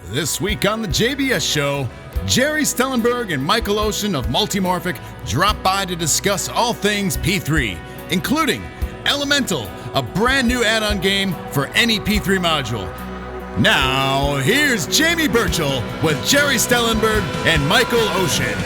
This week on the JBS Show, Gerry Stellenberg and Michael Ocean of Multimorphic drop by to discuss all things P3, including Elemental, a brand new add-on game for any P3 module. Now, here's Jamie Burchell with Gerry Stellenberg and Michael Ocean.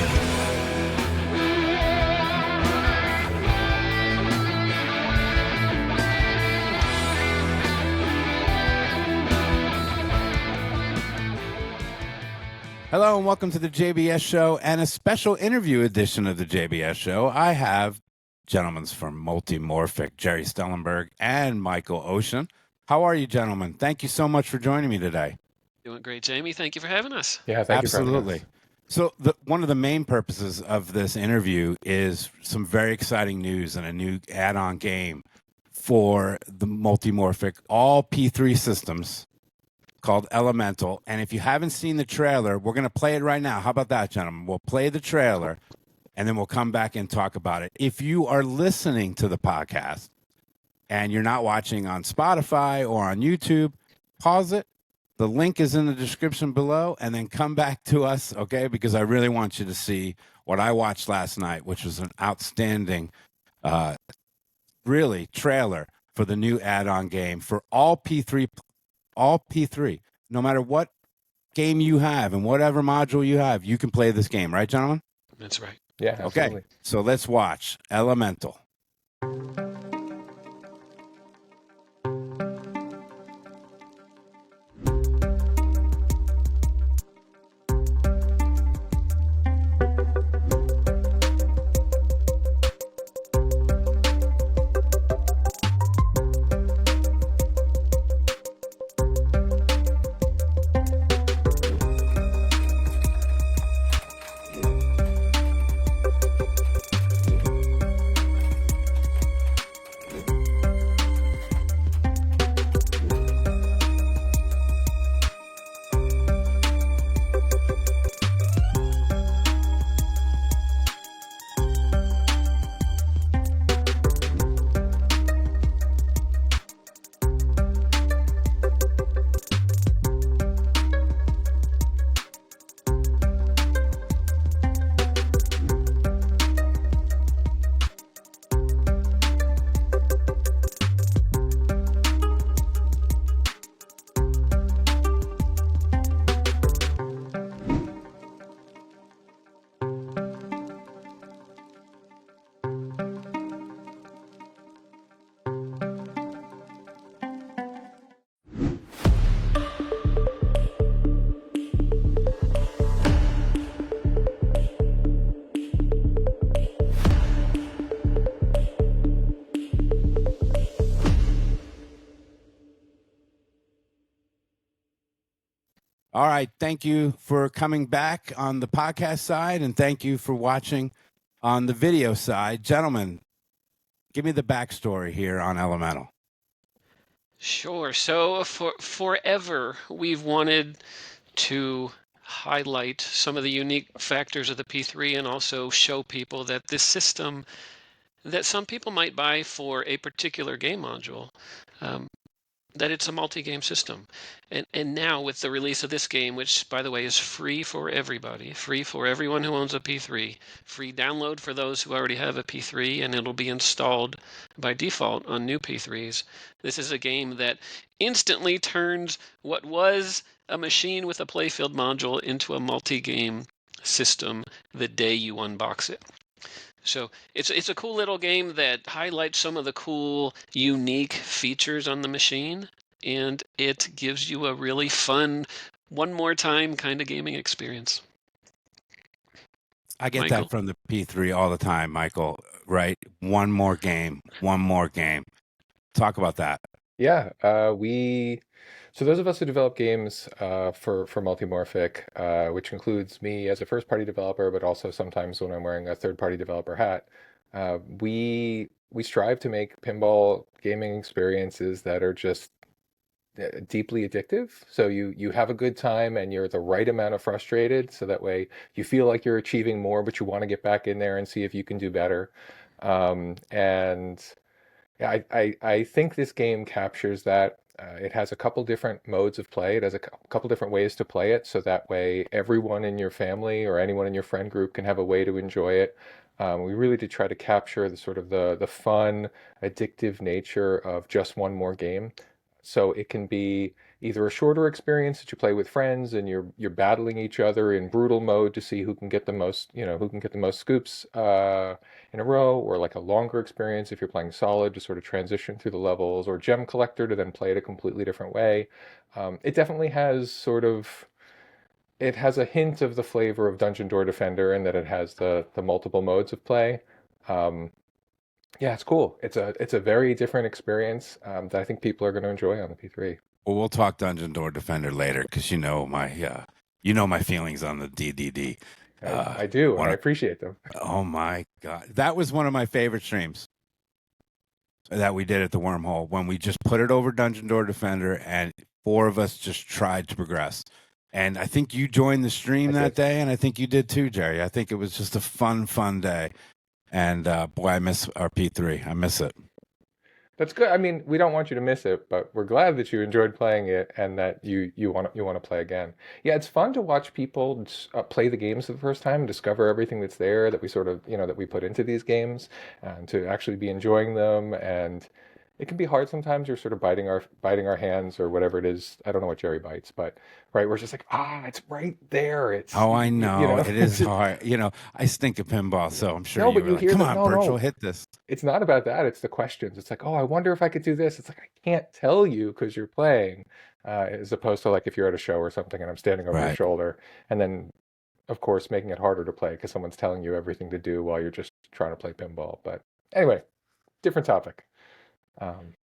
Hello and welcome to the JBS Show and a special interview edition of the JBS Show. I have gentlemen from Multimorphic, Gerry Stellenberg and Michael Ocean. How are you, gentlemen? Thank you so much for joining me today. Doing great, Jamie. Thank you for having us. Yeah, thank you for having us. So one of the main purposes of this interview is some very exciting news and a new add-on game for the Multimorphic all P3 systems called Elemental. And if you haven't seen the trailer, we're going to play it right now. How about that, gentlemen? We'll play the trailer, and then we'll come back and talk about it. If you are listening to the podcast and you're not watching on Spotify or on YouTube, pause it. The link is in the description below, and then come back to us, okay? Because I really want you to see what I watched last night, which was an outstanding, really, trailer for the new add-on game for all P3. No matter what game you have and whatever module you have, you can play this game, right, gentlemen? That's right. Yeah, absolutely. Okay, so let's watch Elemental. All right, thank you for coming back on the podcast side, and thank you for watching on the video side. Gentlemen, give me the backstory here on Elemental. Sure. So forever, we've wanted to highlight some of the unique factors of the P3 and also show people that this system that some people might buy for a particular game module, that it's a multi-game system. And now with the release of this game, which by the way is free for everybody, free for everyone who owns a P3, free download for those who already have a P3, and it'll be installed by default on new P3s. This is a game that instantly turns what was a machine with a playfield module into a multi-game system the day you unbox it. So it's a cool little game that highlights some of the cool, unique features on the machine, and it gives you a really fun, one more time kind of gaming experience. I get Michael? that from the P3 all the time, Michael, right? One more game, one more game. Talk about that. Yeah, so those of us who develop games for Multimorphic, which includes me as a first-party developer, but also sometimes when I'm wearing a third-party developer hat, we strive to make pinball gaming experiences that are just deeply addictive. So you have a good time and you're the right amount of frustrated, so that way you feel like you're achieving more, but you want to get back in there and see if you can do better. And yeah, I think this game captures that. It has a couple different modes of play. It has a couple different ways to play it, so that way everyone in your family or anyone in your friend group can have a way to enjoy it. We really did try to capture the sort of the fun, addictive nature of just one more game. So it can be either a shorter experience that you play with friends and you're battling each other in brutal mode to see who can get the most, who can get the most scoops in a row, or like a longer experience if you're playing solid to sort of transition through the levels, or gem collector to then play it a completely different way. It definitely has it has a hint of the flavor of Dungeon Door Defender in that it has the multiple modes of play. Um, yeah, it's cool. It's a very different experience that I think people are going to enjoy on the P3. Well, we'll talk Dungeon Door Defender later because you know my feelings on the DDD. I do, and I appreciate them. Oh my God, that was one of my favorite streams that we did at the Wormhole when we just put it over Dungeon Door Defender and 4 of us just tried to progress. And I think you joined the stream that day, and I think you did too, Gerry. I think it was just a fun day. And boy, I miss our P3. I miss it. That's good. I mean, we don't want you to miss it, but we're glad that you enjoyed playing it and that you want to play again. Yeah, it's fun to watch people play the games for the first time and discover everything that's there that we sort of, that we put into these games, and to actually be enjoying them. And it can be hard sometimes. You're sort of biting our hands or whatever it is. I don't know what Gerry bites, but right, we're just like, it's right there. It's I know. It is hard. I stink at pinball, so I'm sure No, you but were you like, hear come that. on, No, Birchall, no. hit this. It's not about that. It's the questions. It's like, I wonder if I could do this. It's like, I can't tell you because you're playing, as opposed to like if you're at a show or something and I'm standing over your Right. shoulder, and then, of course, making it harder to play because someone's telling you everything to do while you're just trying to play pinball. But anyway, different topic.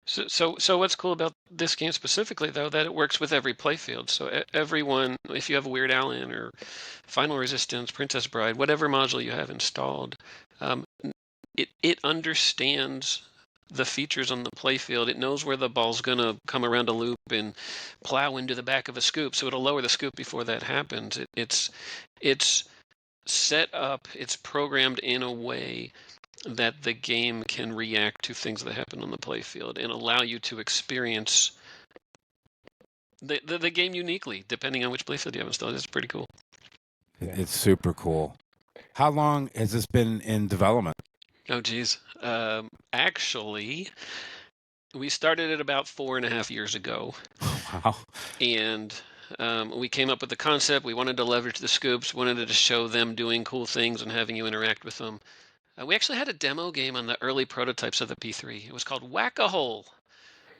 So what's cool about this game specifically, though, that it works with every playfield. So everyone, if you have a Weird Al in or Final Resistance, Princess Bride, whatever module you have installed, it understands the features on the playfield. It knows where the ball's going to come around a loop and plow into the back of a scoop, so it'll lower the scoop before that happens. It's set up, it's programmed in a way that the game can react to things that happen on the playfield and allow you to experience the game uniquely, depending on which playfield you have installed. It's pretty cool. It's super cool. How long has this been in development? Oh, geez. Actually, we started it about 4.5 years ago. Wow. And we came up with the concept. We wanted to leverage the scoops, wanted to show them doing cool things and having you interact with them. We actually had a demo game on the early prototypes of the P3. It was called Whack-A-Hole.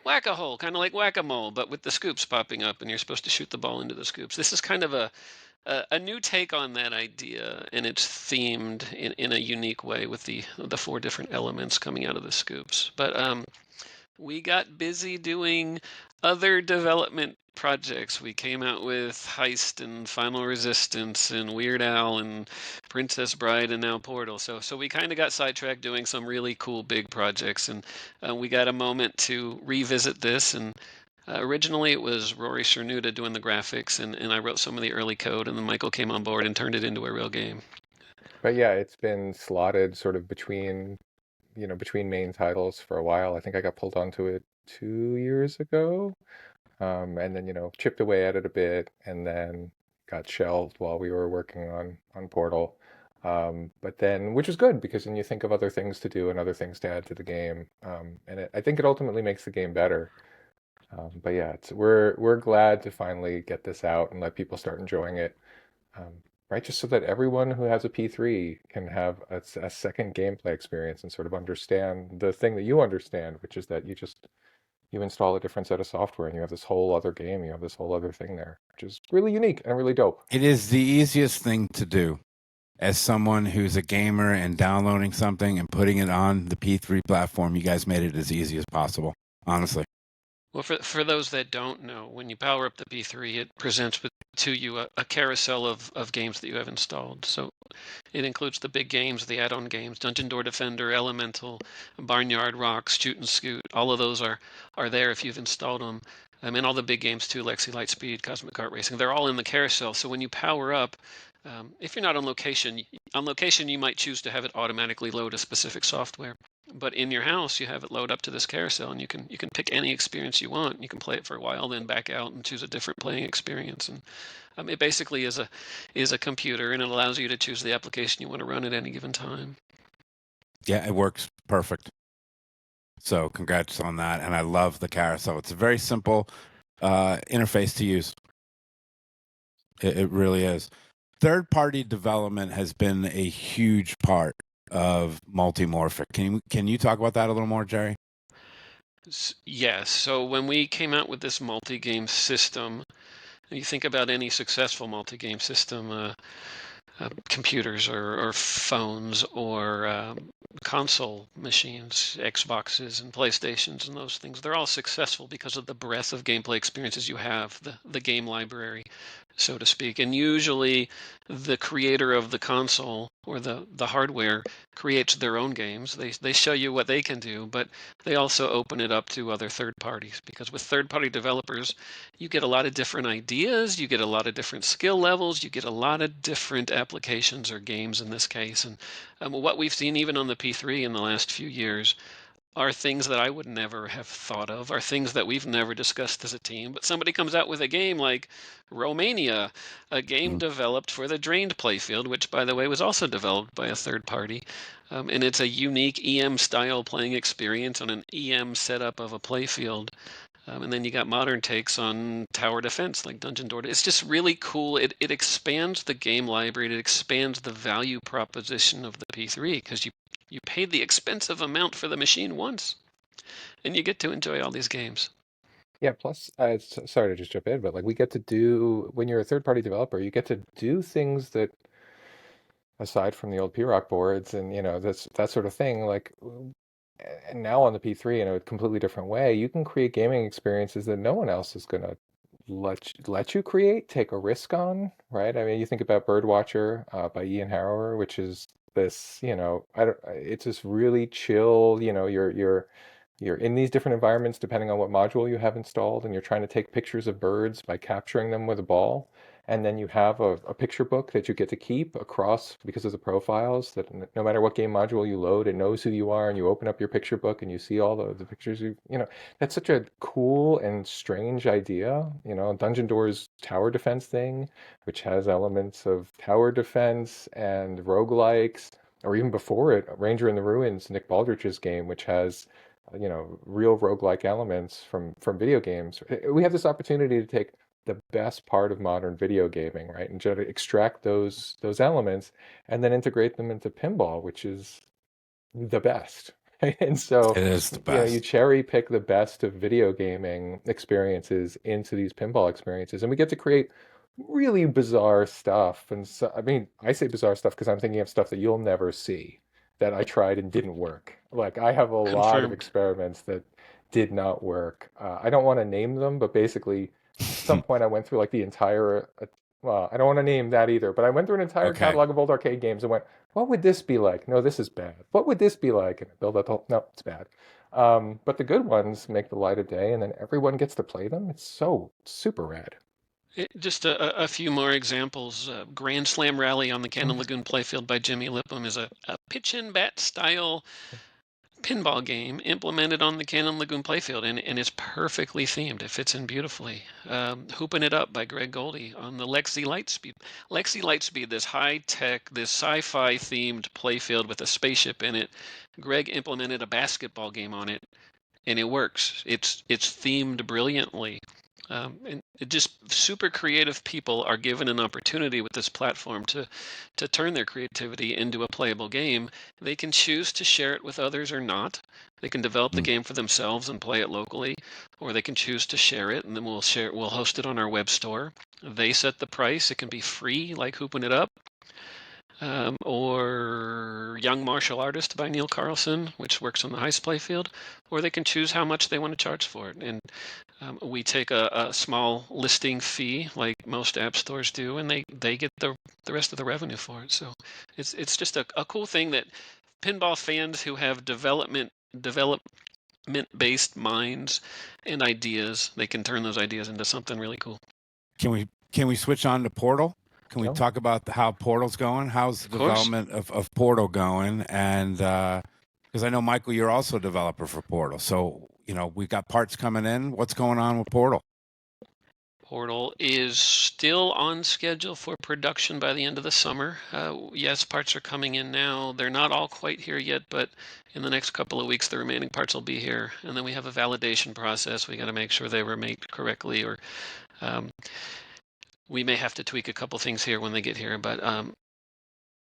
Whack-A-Hole, kind of like Whack-A-Mole, but with the scoops popping up, and you're supposed to shoot the ball into the scoops. This is kind of a new take on that idea, and it's themed in a unique way with the 4 different elements coming out of the scoops. But we got busy doing other development projects. We came out with Heist and Final Resistance and Weird Al and Princess Bride and now Portal. So we kind of got sidetracked doing some really cool big projects, and we got a moment to revisit this. And originally it was Rory Cernuda doing the graphics, and I wrote some of the early code, and then Michael came on board and turned it into a real game. But yeah, it's been slotted sort of between main titles for a while. I think I got pulled onto it 2 years ago. And then, chipped away at it a bit and then got shelved while we were working on Portal. But then, which was good because then you think of other things to do and other things to add to the game. And I think it ultimately makes the game better. But yeah, we're glad to finally get this out and let people start enjoying it. Right, just so that everyone who has a P3 can have a second gameplay experience and sort of understand the thing that you understand, which is that you install a different set of software and you have this whole other game, you have this whole other thing there, which is really unique and really dope. It is the easiest thing to do. As someone who's a gamer and downloading something and putting it on the P3 platform, you guys made it as easy as possible, honestly. Well, for those that don't know, when you power up the P3, it presents to you a carousel of games that you have installed. So it includes the big games, the add-on games, Dungeon Door Defender, Elemental, Barnyard Rocks, Shoot and Scoot. All of those are there if you've installed them. And all the big games too, Lexi Lightspeed, Cosmic Kart Racing. They're all in the carousel. So when you power up, if you're not on location you might choose to have it automatically load a specific software. But in your house, you have it load up to this carousel, and you can pick any experience you want. You can play it for a while, then back out and choose a different playing experience. And it basically is a computer, and it allows you to choose the application you want to run at any given time. Yeah, it works perfect. So congrats on that. And I love the carousel. It's a very simple interface to use. It really is. Third-party development has been a huge part of Multimorphic. Can you talk about that a little more, Gerry? Yes. So when we came out with this multi-game system, you think about any successful multi-game system, computers or phones or console machines, Xboxes and PlayStations and those things, they're all successful because of the breadth of gameplay experiences you have, the game library, so to speak. And usually the creator of the console or the hardware creates their own games. They show you what they can do, but they also open it up to other third parties, because with third party developers, you get a lot of different ideas, you get a lot of different skill levels, you get a lot of different applications or games in this case. And what we've seen even on the P3 in the last few years are things that I would never have thought of, are things that we've never discussed as a team. But somebody comes out with a game like Romania, a game developed for the drained playfield, which, by the way, was also developed by a third party. And it's a unique EM style playing experience on an EM setup of a playfield. And then you got modern takes on tower defense like Dungeon Door. It's just really cool. It expands the game library. It expands the value proposition of the P3, because you paid the expensive amount for the machine once, and you get to enjoy all these games. Yeah, plus, sorry to just jump in, but like we get to do, when you're a third-party developer, you get to do things that, aside from the old P-Rock boards and that sort of thing, like, and now on the P3 in a completely different way, you can create gaming experiences that no one else is gonna let you create, take a risk on, right? I mean, you think about Birdwatcher by Ian Harrower, which is this, it's this really chill, you're in these different environments depending on what module you have installed, and you're trying to take pictures of birds by capturing them with a ball. And then you have a picture book that you get to keep across because of the profiles, that no matter what game module you load, it knows who you are, and you open up your picture book and you see all the pictures that's such a cool and strange idea. Dungeon Door's tower defense thing, which has elements of tower defense and roguelikes, or even before it, Ranger in the Ruins, Nick Baldrich's game, which has real roguelike elements from video games. We have this opportunity to take the best part of modern video gaming, right, and try to extract those elements and then integrate them into pinball, which is the best. Right? And so, It is the best. you cherry pick the best of video gaming experiences into these pinball experiences, and we get to create really bizarre stuff. And so, I mean, I say bizarre stuff because I'm thinking of stuff that you'll never see, that I tried and didn't work. Like, I have a lot of Confirmed. experiments that did not work. I don't want to name them, but basically, at some point I went through like the entire, well, I don't want to name that either, but I went through an entire Okay. catalog of old arcade games and went, what would this be like? No, this is bad. What would this be like? And I build up the whole, no, it's bad. But the good ones make the light of day, and then everyone gets to play them. It's so super rad. Just a few more examples. Grand Slam Rally on the Cannon Lagoon playfield by Jimmy Lipham is a pitch and bat style pinball game implemented on the Cannon Lagoon playfield, and it's perfectly themed. It fits in beautifully. Hooping It Up by Greg Goldie on the Lexi Lightspeed. Lexi Lightspeed, this high-tech, this sci-fi themed playfield with a spaceship in it. Greg implemented a basketball game on it, and it works. It's themed brilliantly. And it just super creative people are given an opportunity with this platform to turn their creativity into a playable game. They can choose to share it with others or not. They can develop the game for themselves and play it locally, or they can choose to share it, and then we'll host it on our web store. They set the price. It can be free, like Hooping It Up. Or Young Martial Artist by Neil Carlson, which works on the heist playfield, or they can choose how much they want to charge for it. And we take a small listing fee, like most app stores do, and they get the rest of the revenue for it. So it's just a cool thing that pinball fans who have development-based minds and ideas, they can turn those ideas into something really cool. Can we switch on to Portal? Can we Sure. talk about how Portal's going? How's the Of course. development of Portal going? And Because I know, Michael, you're also a developer for Portal. So, we've got parts coming in. What's going on with Portal? Portal is still on schedule for production by the end of the summer. Yes, parts are coming in now. They're not all quite here yet, but in the next couple of weeks, the remaining parts will be here. And then we have a validation process. We got to make sure they were made correctly, or we may have to tweak a couple things here when they get here. But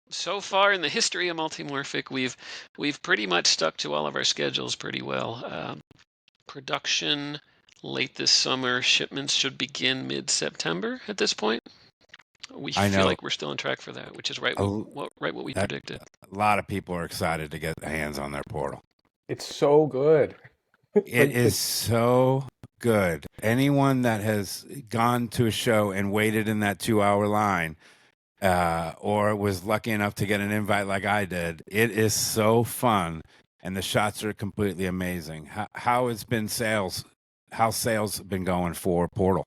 so far in the history of Multimorphic, we've pretty much stuck to all of our schedules pretty well. Production late this summer. Shipments should begin mid-September at this point. We I feel know like we're still on track for that, which is right a, what we that, predicted. a lot of people are excited to get their hands on their Portal. It's so good. It is so good. Anyone that has gone to a show and waited in that 2-hour line, or was lucky enough to get an invite like I did, it is so fun, and the shots are completely amazing. How has been sales? How's sales been going for Portal?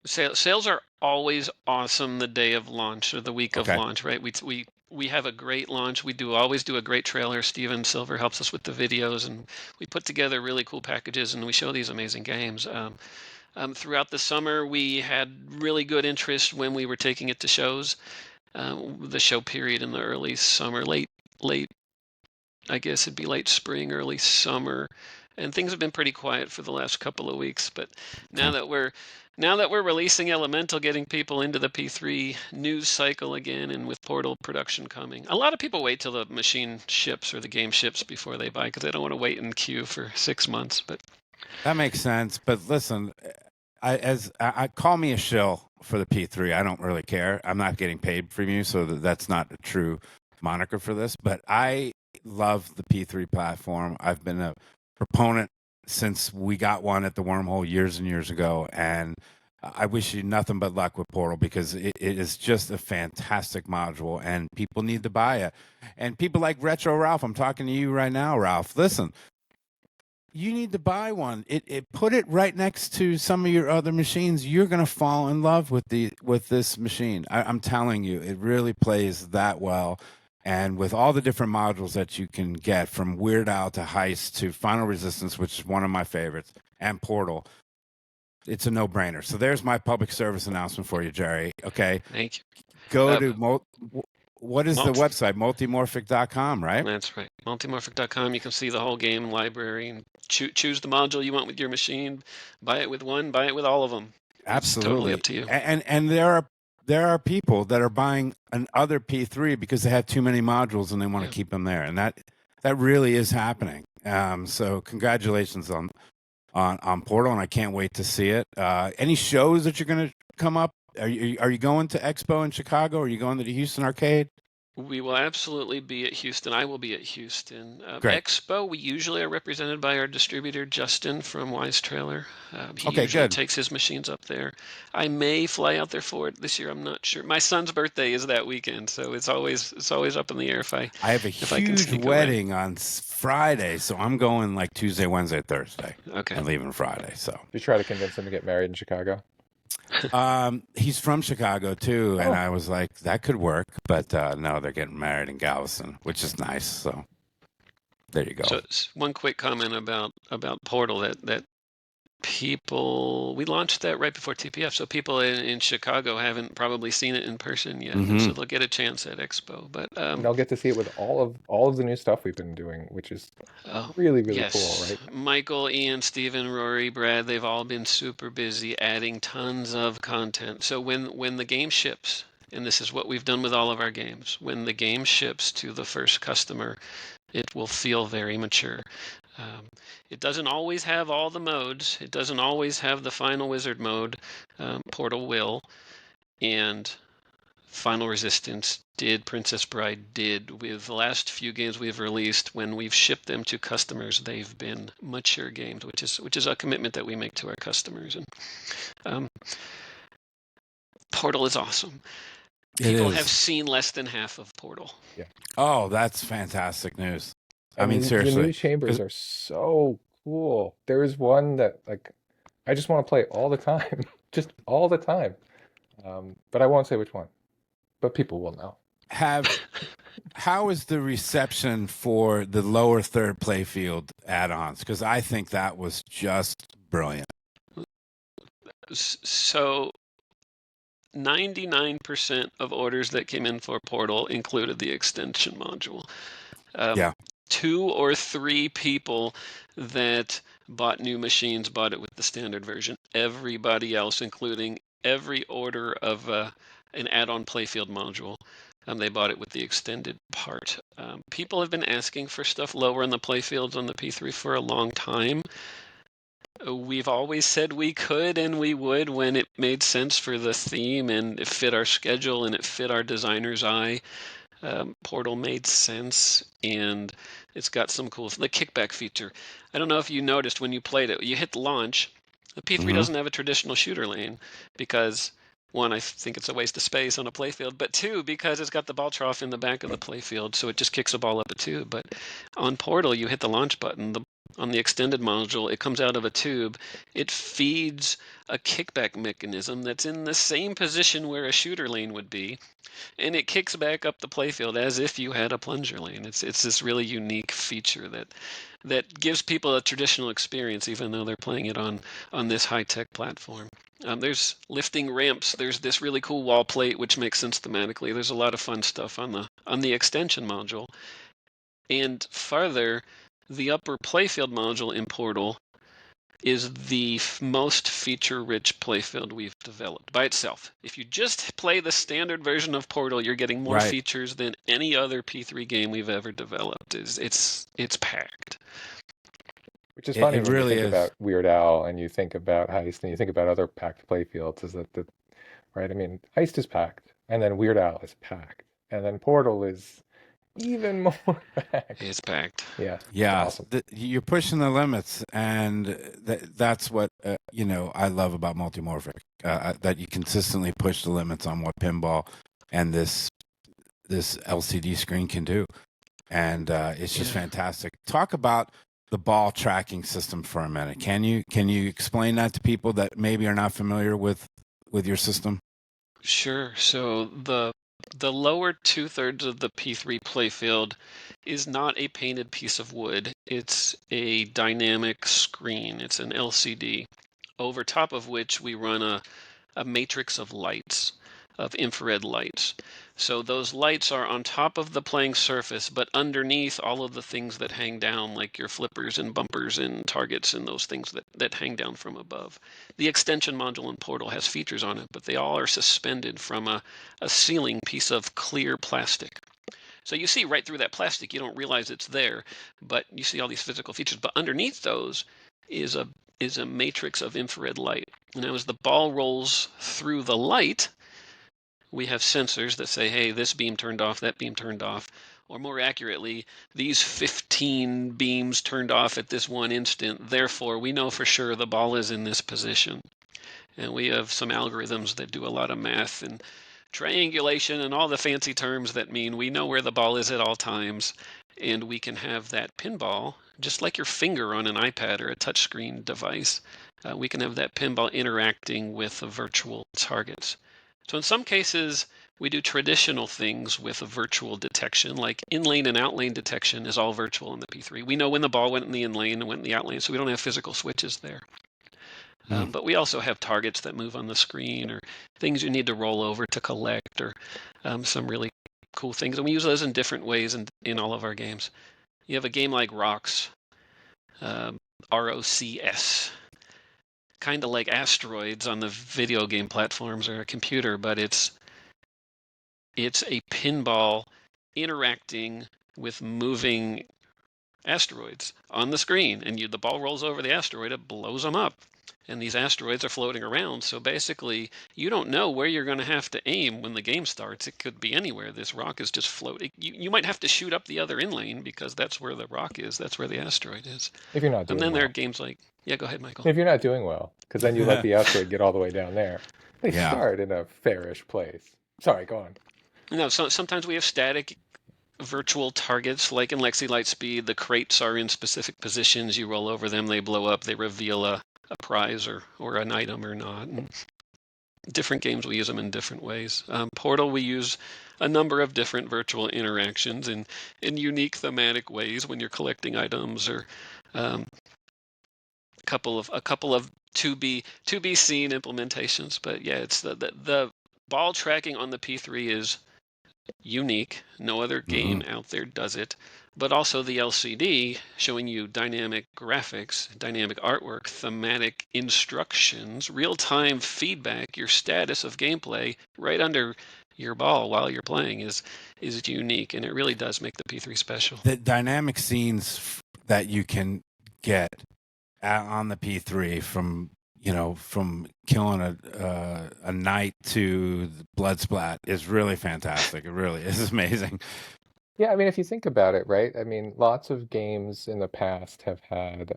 Sales are always awesome the day of launch or the week of Okay. launch, right? We have a great launch. We always do a great trailer. Steven Silver helps us with the videos, and we put together really cool packages, and we show these amazing games. Throughout the summer, we had really good interest when we were taking it to shows. The show period in the early summer, late, I guess it'd be late spring, early summer, and things have been pretty quiet for the last couple of weeks. But now that we're releasing Elemental, getting people into the P3 news cycle again, and with Portal production coming, a lot of people wait till the machine ships or the game ships before they buy, because they don't want to wait in queue for 6 months. But that makes sense. But listen, I call me a shill for the P3. I don't really care. I'm not getting paid from you, so that's not a true moniker for this. But I love the P3 platform. I've been a proponent since we got one at the Wormhole years and years ago, and I wish you nothing but luck with Portal, because it is just a fantastic module, and people need to buy it. And people like Retro Ralph, I'm talking to you right now, Ralph. Listen, you need to buy one. It put it right next to some of your other machines. You're gonna fall in love with this machine. I'm telling you, it really plays that well. And with all the different modules that you can get, from Weird Al to Heist to Final Resistance, which is one of my favorites, and Portal, it's a no-brainer. So there's my public service announcement for you, Gerry. Okay, thank you. go to what is the website? Multimorphic.com, right? That's right. Multimorphic.com. You can see the whole game library and choose the module you want with your machine. Buy it with one, buy it with all of them. Absolutely. It's totally up to you. And there are people that are buying an other P3 because they have too many modules and they want to keep them there, and that really is happening. So congratulations on Portal, and I can't wait to see it. Any shows that you're going to come up? Are you going to Expo in Chicago? Are you going to the Houston Arcade? We will absolutely be at Houston. I will be at Houston. Great. Expo, we usually are represented by our distributor, Justin from Wise Trailer. He Okay, usually good. takes his machines up there. I may fly out there for it this year. I'm not sure. My son's birthday is that weekend, so it's always up in the air if I have a huge wedding on Friday, so I'm going like Tuesday, Wednesday, Thursday. Okay. I'm leaving Friday. So you try to convince him to get married in Chicago? He's from Chicago too, and I was like, that could work, but no, they're getting married in Galveston, which is nice. So there you go. So one quick comment about Portal that people, we launched that right before TPF, so people in Chicago haven't probably seen it in person yet, so they'll get a chance at Expo. But they'll get to see it with all of the new stuff we've been doing, which is really cool, right? Michael, Ian, Steven, Rory, Brad, they've all been super busy adding tons of content. So when the game ships, and this is what we've done with all of our games, when the game ships to the first customer, it will feel very mature. It doesn't always have all the modes. It doesn't always have the Final Wizard mode. Portal will. And Final Resistance did, Princess Bride did. With the last few games we've released, when we've shipped them to customers, they've been mature games, which is a commitment that we make to our customers. And Portal is awesome. People have seen less than half of Portal. Yeah. Oh, that's fantastic news. I mean, seriously. The new chambers are so cool. There is one that, like, I just want to play all the time. Just all the time. But I won't say which one. But people will know. How is the reception for the lower third playfield add-ons? Because I think that was just brilliant. So 99% of orders that came in for Portal included the extension module. Yeah. 2 or 3 people that bought new machines bought it with the standard version. Everybody else, including every order of an add-on playfield module, they bought it with the extended part. People have been asking for stuff lower in the playfields on the P3 for a long time. We've always said we could and we would when it made sense for the theme and it fit our schedule and it fit our designer's eye. Portal made sense, and it's got some cool, the kickback feature. I don't know if you noticed when you played it, you hit launch, the P3 doesn't have a traditional shooter lane because, one, I think it's a waste of space on a playfield, but two, because it's got the ball trough in the back of the playfield, so it just kicks a ball up a tube. But on Portal, you hit the launch button, on the extended module, it comes out of a tube. It feeds a kickback mechanism that's in the same position where a shooter lane would be, and it kicks back up the playfield as if you had a plunger lane. It's this really unique feature that gives people a traditional experience, even though they're playing it on this high-tech platform. There's lifting ramps. There's this really cool wall plate, which makes sense thematically. There's a lot of fun stuff on the extension module. And farther, the upper playfield module in Portal is the most feature-rich playfield we've developed by itself. If you just play the standard version of Portal, you're getting more features than any other P3 game we've ever developed. It's packed. Which is funny It when really you think is. about Weird Al and you think about Heist and you think about other packed playfields. Is that right? I mean, Heist is packed, and then Weird Al is packed, and then Portal is even more packed. It's packed. Yeah. Yeah, Awesome. you're pushing the limits, and that's what I love about Multimorphic. That you consistently push the limits on what pinball and this LCD screen can do, and it's just fantastic. Talk about the ball tracking system for a minute. Can you explain that to people that maybe are not familiar with your system? Sure. So the lower 2/3 of the P3 playfield is not a painted piece of wood. It's a dynamic screen. It's an LCD, over top of which we run a matrix of lights, of infrared lights. So those lights are on top of the playing surface, but underneath all of the things that hang down, like your flippers and bumpers and targets and those things that hang down from above. The extension module in Portal has features on it, but they all are suspended from a ceiling piece of clear plastic. So you see right through that plastic, you don't realize it's there, but you see all these physical features. But underneath those is a matrix of infrared light. Now, as the ball rolls through the light, we have sensors that say, hey, this beam turned off, that beam turned off. Or more accurately, these 15 beams turned off at this one instant. Therefore, we know for sure the ball is in this position. And we have some algorithms that do a lot of math and triangulation and all the fancy terms that mean we know where the ball is at all times. And we can have that pinball, just like your finger on an iPad or a touchscreen device. We can have that pinball interacting with virtual targets. So in some cases, we do traditional things with a virtual detection, like in-lane and out-lane detection is all virtual in the P3. We know when the ball went in the in-lane and went in the out-lane, so we don't have physical switches there. But we also have targets that move on the screen or things you need to roll over to collect or some really cool things. And we use those in different ways in all of our games. You have a game like Rocks, ROCS, kind of like Asteroids on the video game platforms or a computer, but it's a pinball interacting with moving asteroids on the screen, and the ball rolls over the asteroid, it blows them up, and these asteroids are floating around. So basically, you don't know where you're going to have to aim when the game starts. It could be anywhere. This rock is just floating. You might have to shoot up the other in-lane because that's where the rock is. That's where the asteroid is. If you're not doing And then well. there are games like, yeah, go ahead, Michael. If you're not doing well, because then you let the asteroid get all the way down there. They start in a fairish place. Sorry, go on. No, so sometimes we have static virtual targets, like in Lexi Lightspeed. The crates are in specific positions. You roll over them, they blow up, they reveal a prize or an item or not. different games, we use them in different ways. Portal, we use a number of different virtual interactions in unique thematic ways when you're collecting items, or a couple of to be seen implementations. But yeah, it's the ball tracking on the P3 is unique. No other game out there does it. But also the LCD showing you dynamic graphics, dynamic artwork, thematic instructions, real-time feedback, your status of gameplay right under your ball while you're playing is unique, and it really does make the P3 special. The dynamic scenes that you can get on the P3, from killing a knight to the blood splat, is really fantastic. It really is amazing. Yeah, I mean, if you think about it, right? I mean, lots of games in the past have had,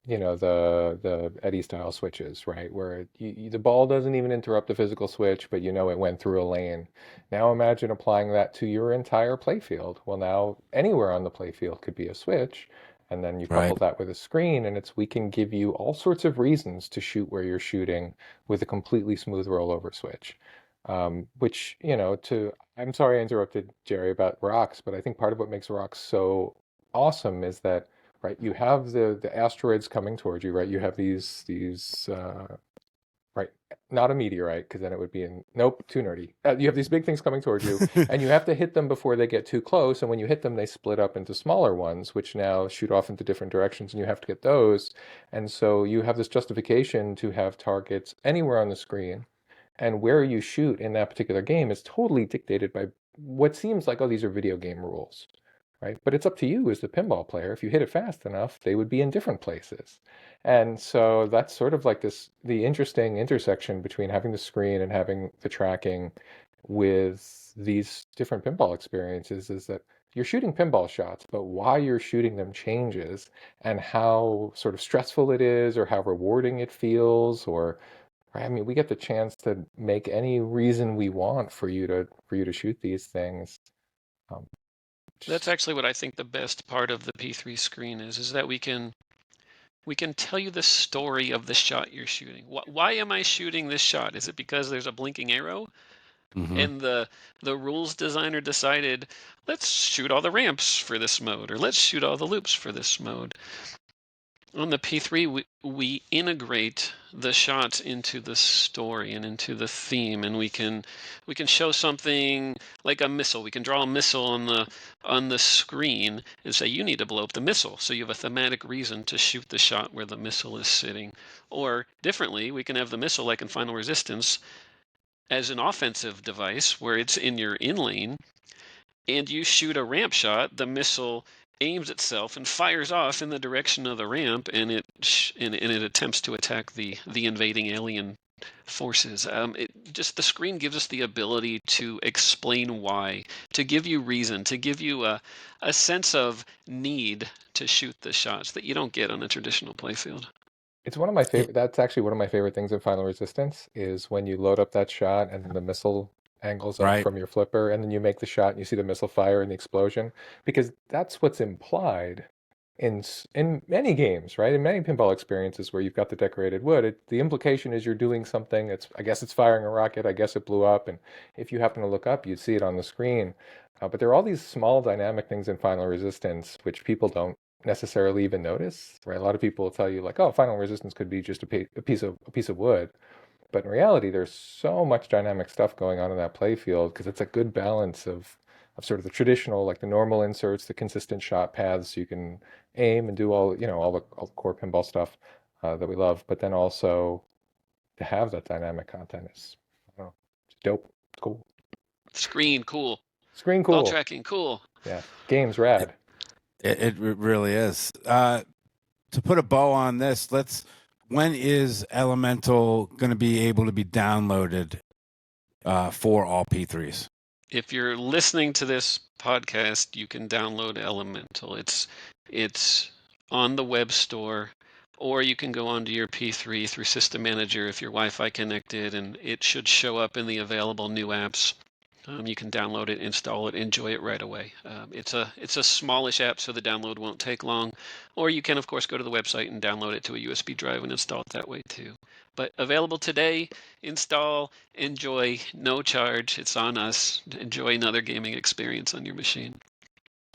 the Eddie style switches, right? Where the ball doesn't even interrupt the physical switch, but it went through a lane. Now imagine applying that to your entire playfield. Well, now anywhere on the playfield could be a switch, and then you couple that with a screen, and we can give you all sorts of reasons to shoot where you're shooting with a completely smooth rollover switch. Which, I'm sorry I interrupted Jerry about rocks, but I think part of what makes rocks so awesome is that, right, you have the asteroids coming towards you, right? You have these right, not a meteorite, because then it would be nope, too nerdy. You have these big things coming towards you, and you have to hit them before they get too close. And when you hit them, they split up into smaller ones, which now shoot off into different directions, and you have to get those. And so you have this justification to have targets anywhere on the screen. And where you shoot in that particular game is totally dictated by what seems like, oh, these are video game rules, right? But it's up to you as the pinball player. If you hit it fast enough, they would be in different places. And so that's sort of like the interesting intersection between having the screen and having the tracking with these different pinball experiences, is that you're shooting pinball shots, but why you're shooting them changes, and how sort of stressful it is, or how rewarding it feels, or right? I mean, we get the chance to make any reason we want for you to shoot these things. That's actually what I think the best part of the P3 screen is that we can tell you the story of the shot you're shooting. Why am I shooting this shot? Is it because there's a blinking arrow? And the rules designer decided, let's shoot all the ramps for this mode, or let's shoot all the loops for this mode. On the P3, we integrate the shots into the story and into the theme, and we can show something like a missile. We can draw a missile on the screen and say, you need to blow up the missile. So you have a thematic reason to shoot the shot where the missile is sitting. Or differently, we can have the missile, like in Final Resistance, as an offensive device where it's in your in lane, and you shoot a ramp shot, the missile aims itself and fires off in the direction of the ramp, and it attempts to attack the invading alien forces. The screen gives us the ability to explain why, to give you reason, to give you a sense of need to shoot the shots that you don't get on a traditional playfield. It's one of my favorite. That's actually one of my favorite things in Final Resistance, is when you load up that shot and then the missile angles up from your flipper, and then you make the shot and you see the missile fire and the explosion, because that's what's implied in many games, right? In many pinball experiences where you've got the decorated wood, the implication is you're doing something. I guess it's firing a rocket. I guess it blew up, and if you happen to look up, you'd see it on the screen. But there are all these small dynamic things in Final Resistance which people don't necessarily even notice, right? A lot of people will tell you, like, oh, Final Resistance could be just a piece of wood. But in reality, there's so much dynamic stuff going on in that playfield, because it's a good balance of sort of the traditional, like the normal inserts, the consistent shot paths, you can aim and do all the core pinball stuff that we love, but then also to have that dynamic content is, I don't know, it's dope. It's cool. Screen cool. Screen cool. Ball tracking cool. Yeah. Games rad. It really is. To put a bow on this, when is Elemental going to be able to be downloaded for all P3s? If you're listening to this podcast, you can download Elemental. It's on the web store, or you can go onto your P3 through System Manager if you're Wi-Fi connected, and it should show up in the available new apps. You can download it, install it, enjoy it right away. It's a smallish app, so the download won't take long. Or you can, of course, go to the website and download it to a USB drive and install it that way too. But available today, install, enjoy, no charge. It's on us. Enjoy another gaming experience on your machine.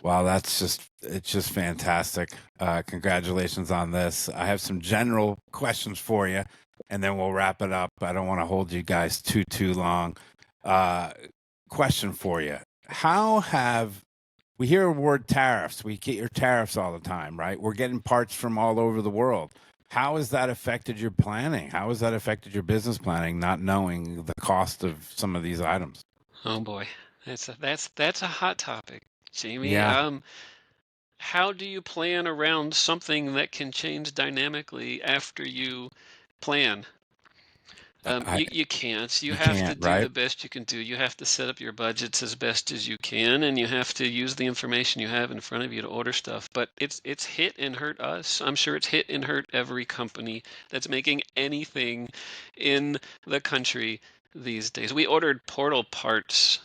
Wow, it's just fantastic. Congratulations on this. I have some general questions for you, and then we'll wrap it up. I don't want to hold you guys too long. Question for you. We hear the word tariffs? We get your tariffs all the time, right? We're getting parts from all over the world. How has that affected your planning? How has that affected your business planning, not knowing the cost of some of these items? Oh boy, that's a hot topic, Jamie. Yeah. How do you plan around something that can change dynamically after you plan? You can't. You have to can't, do right? the best you can do. You have to set up your budgets as best as you can, and you have to use the information you have in front of you to order stuff. But it's hit and hurt us. I'm sure it's hit and hurt every company that's making anything in the country these days. We ordered portal parts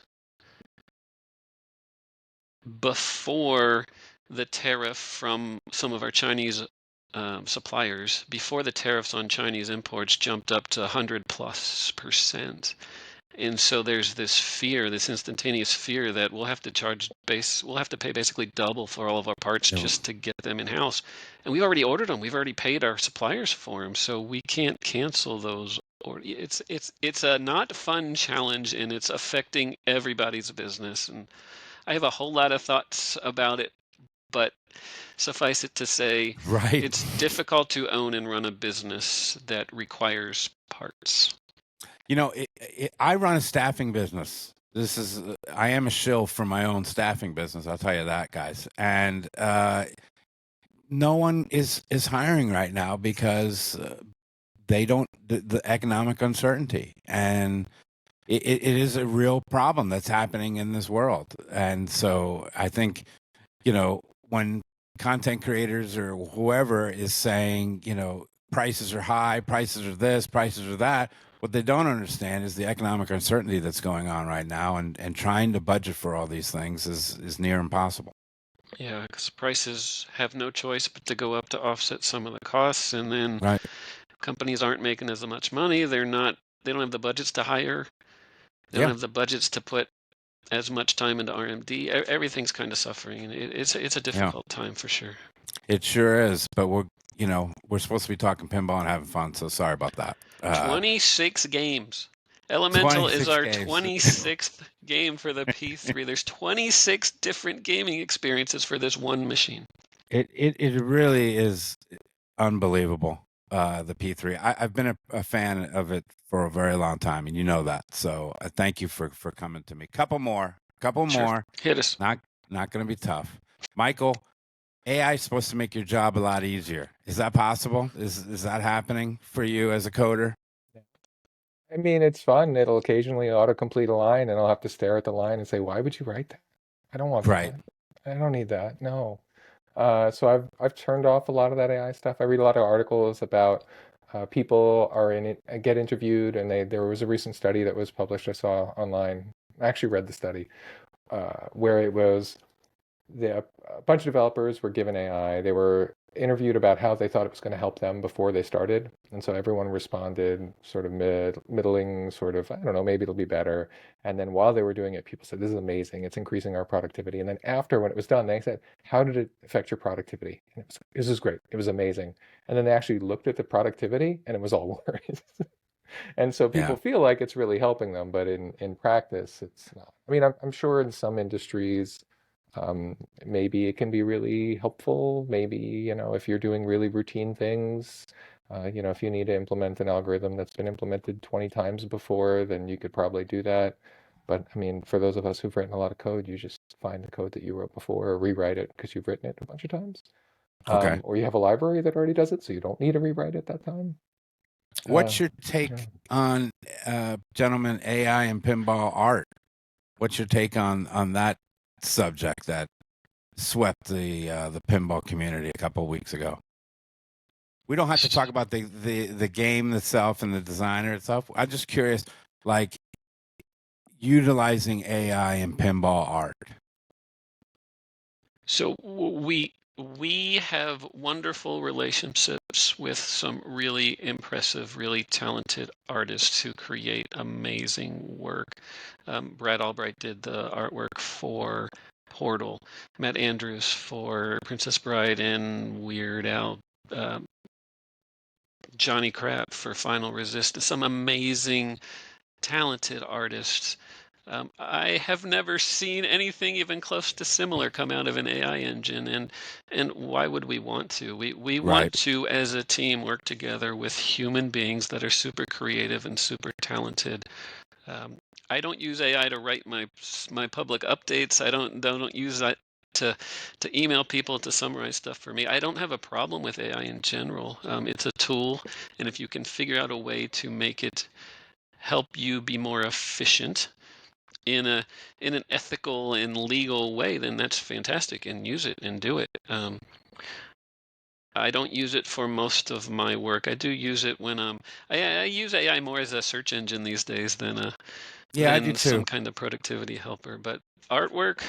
before the tariff from some of our Chinese suppliers, before the tariffs on Chinese imports jumped up to 100+%. And so there's this fear, this instantaneous fear that we'll have to pay basically double for all of our parts just to get them in house. And we've already ordered them. We've already paid our suppliers for them, so we can't cancel those. Or it's a not fun challenge, and it's affecting everybody's business. And I have a whole lot of thoughts about it, but suffice it to say, Right. it's difficult to own and run a business that requires parts. You know, I run a staffing business. I am a shill for my own staffing business. I'll tell you that, guys. And no one is hiring right now because the economic uncertainty, and it is a real problem that's happening in this world. And so I think, when content creators or whoever is saying, prices are high, prices are this, prices are that, what they don't understand is the economic uncertainty that's going on right now, and trying to budget for all these things is near impossible. Yeah, because prices have no choice but to go up to offset some of the costs, and then Right. companies aren't making as much money. They don't have the budgets to hire. They don't have the budgets to put as much time into R&D. Everything's kind of suffering, and it's a difficult time for sure. It sure is, but we're supposed to be talking pinball and having fun, so sorry about that. 26 games. Elemental is 26 our games. 26th game for the P3. There's 26 different gaming experiences for this one machine. It really is unbelievable. The P3. I've been a fan of it for a very long time, and you know that. So I thank you for coming to me. Couple more. Sure. Hit us. Not going to be tough. Michael, AI is supposed to make your job a lot easier. Is that possible? Is that happening for you as a coder? I mean, it's fun. It'll occasionally autocomplete a line, and I'll have to stare at the line and say, "Why would you write that? I don't want Right. that. I don't need that. No." So I've turned off a lot of that AI stuff. I read a lot of articles about people are in it, get interviewed, and there was a recent study that was published I saw online. I actually read the study where it was a bunch of developers were given AI. They were interviewed about how they thought it was going to help them before they started. And so everyone responded sort of middling, sort of, I don't know, maybe it'll be better. And then while they were doing it, people said, this is amazing. It's increasing our productivity. And then after, when it was done, they said, how did it affect your productivity? And this is great. It was amazing. And then they actually looked at the productivity, and it was all worse. And so people feel like it's really helping them, but in practice, it's not. I mean, I'm sure in some industries, maybe it can be really helpful. Maybe, if you're doing really routine things, if you need to implement an algorithm that's been implemented 20 times before, then you could probably do that. But I mean, for those of us who've written a lot of code, you just find the code that you wrote before or rewrite it because you've written it a bunch of times. Okay. Or you have a library that already does it, so you don't need to rewrite it that time. What's your take on, gentlemen, AI and pinball art? What's your take on that subject that swept the pinball community a couple of weeks ago? We don't have to talk about the game itself and the designer itself. I'm just curious, like, utilizing AI in pinball art? So we have wonderful relationships with some really impressive, really talented artists who create amazing work. Brad Albright did the artwork for Portal, Matt Andrews for Princess Bride and Weird Al, Johnny Krapp for Final Resistance, some amazing, talented artists. I have never seen anything even close to similar come out of an AI engine, and why would we want to? We want Right. to, as a team, work together with human beings that are super creative and super talented. I don't use AI to write my public updates. I don't use that to email people to summarize stuff for me. I don't have a problem with AI in general. It's a tool, and if you can figure out a way to make it help you be more efficient in an ethical and legal way, then that's fantastic, and use it and do it. I don't use it for most of my work. I do use it when I use AI more as a search engine these days than Yeah, I do some too. kind of productivity helper. But artwork,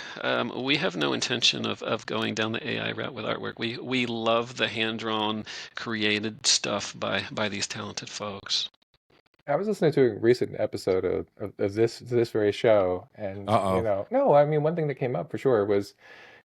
we have no intention of going down the AI route with artwork. We love the hand-drawn, created stuff by these talented folks. I was listening to a recent episode of this very show, and Uh-oh. no, I mean, one thing that came up for sure was,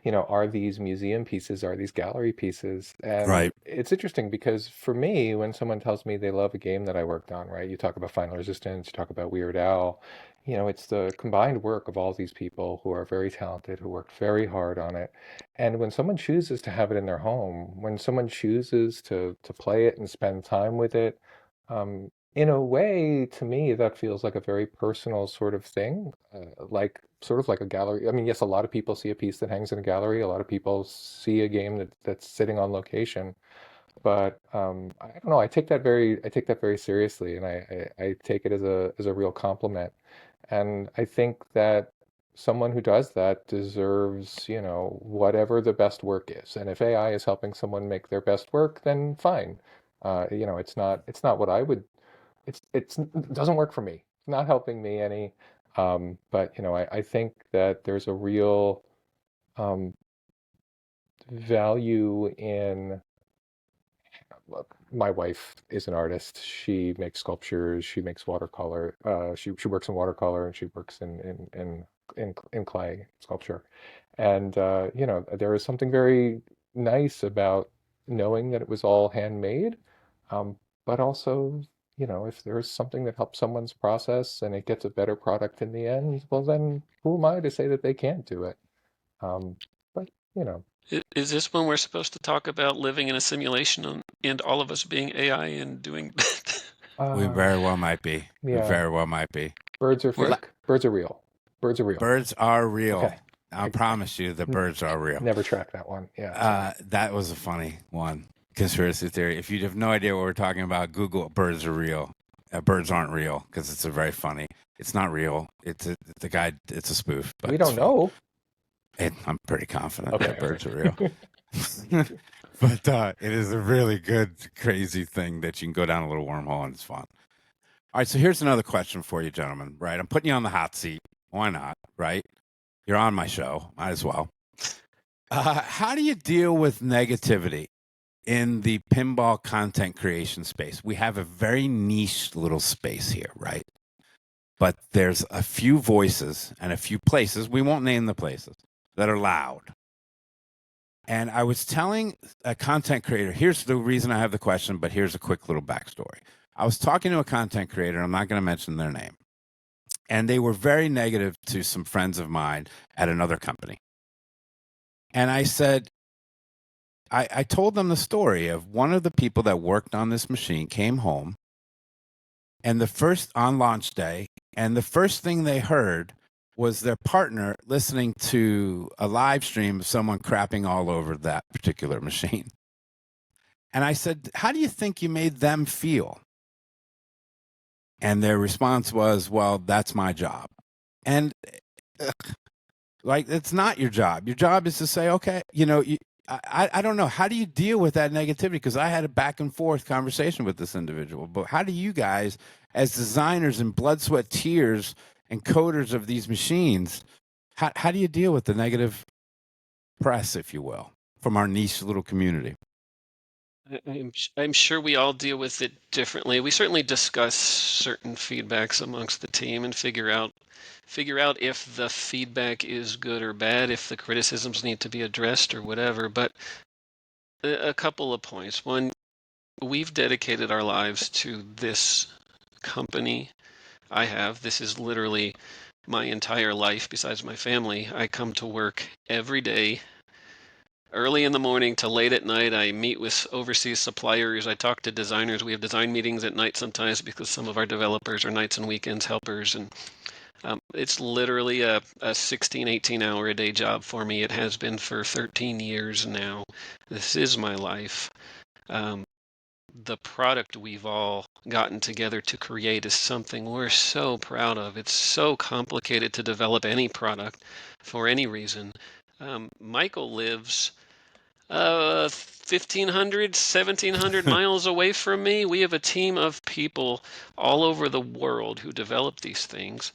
are these museum pieces, are these gallery pieces? And Right. it's interesting because for me, when someone tells me they love a game that I worked on, right? You talk about Final Resistance, you talk about Weird Al, it's the combined work of all these people who are very talented, who worked very hard on it. And when someone chooses to have it in their home, when someone chooses to play it and spend time with it, in a way, to me, that feels like a very personal sort of thing, like sort of like a gallery. I mean, yes, a lot of people see a piece that hangs in a gallery. A lot of people see a game that's sitting on location. But I don't know. I take that very seriously, and I take it as a real compliment. And I think that someone who does that deserves, whatever the best work is. And if AI is helping someone make their best work, then fine. It's not what I would it doesn't work for me. It's not helping me any. But I think that there's a real um, value in. Look, my wife is an artist. She makes sculptures. She makes watercolor. She works in watercolor and she works in clay sculpture. And there is something very nice about knowing that it was all handmade. But also, if there's something that helps someone's process and it gets a better product in the end, well, then who am I to say that they can't do it? Um, but Is this when we're supposed to talk about living in a simulation and all of us being AI and doing that? We very well might be. We yeah, very well might be. birds are We're- fake. Birds are real. Birds are real. Birds are real. Okay. I promise you the birds are real. Never tracked that one. Yeah. That was a funny one. Conspiracy theory. If you have no idea what we're talking about, Google birds are real. Birds aren't real because it's a very funny. It's not real. It's a spoof. But We don't know. I'm pretty confident Okay, that birds are real. But it is a really good, crazy thing that you can go down a little wormhole and it's fun. All right, so here's another question for you, gentlemen. Right, I'm putting you on the hot seat. Why not? Right, you're on my show. Might as well. How do you deal with negativity in the pinball content creation space? We have a very niche little space here, right? But there's a few voices and a few places, we won't name the places, that are loud. And I was telling a content creator, here's the reason I have the question, but here's a quick little backstory. I was talking to a content creator, I'm not going to mention their name, and they were very negative to some friends of mine at another company. And I said, I told them the story of one of the people that worked on this machine came home, and on launch day, and the first thing they heard was their partner listening to a live stream of someone crapping all over that particular machine. And I said, how do you think you made them feel? And their response was, well, that's my job. And it's not your job. Your job is to say, okay, I don't know. How do you deal with that negativity? Because I had a back and forth conversation with this individual. But how do you guys, as designers in blood, sweat, tears, encoders of these machines, how do you deal with the negative press, if you will, from our niche little community? I'm sure we all deal with it differently. We certainly discuss certain feedbacks amongst the team and figure out if the feedback is good or bad, if the criticisms need to be addressed or whatever. But a couple of points. One, we've dedicated our lives to this company. This is literally my entire life besides my family. I come to work every day, early in the morning to late at night. I meet with overseas suppliers. I talk to designers. We have design meetings at night sometimes because some of our developers are nights and weekends helpers. And it's literally a 16, 18-hour a day job for me. It has been for 13 years now. This is my life. The product we've all gotten together to create is something we're so proud of. It's so complicated to develop any product for any reason. Michael lives 1,500, 1,700 miles away from me. We have a team of people all over the world who develop these things.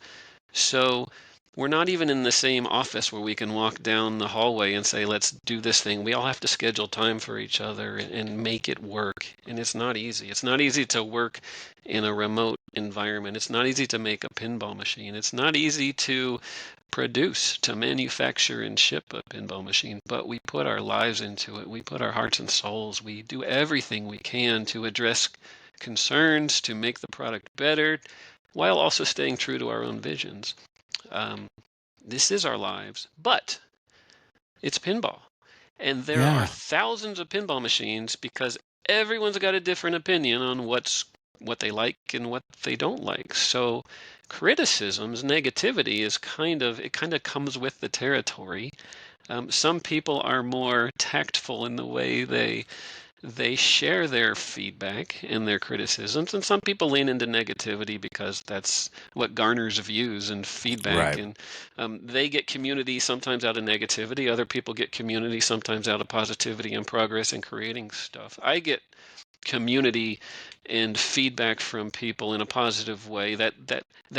So we're not even in the same office where we can walk down the hallway and say, let's do this thing. We all have to schedule time for each other and make it work. And it's not easy. It's not easy to work in a remote environment. It's not easy to make a pinball machine. It's not easy to produce, to manufacture and ship a pinball machine, but we put our lives into it. We put our hearts and souls. We do everything we can to address concerns, to make the product better, while also staying true to our own visions. This is our lives, but it's pinball. And there are thousands of pinball machines because everyone's got a different opinion on what they like and what they don't like. So criticisms, negativity is kind of comes with the territory. Some people are more tactful in the way they share their feedback and their criticisms, and some people lean into negativity because that's what garners views and feedback. Right. And they get community sometimes out of negativity. Other people get community sometimes out of positivity and progress and creating stuff. I get community and feedback from people in a positive way that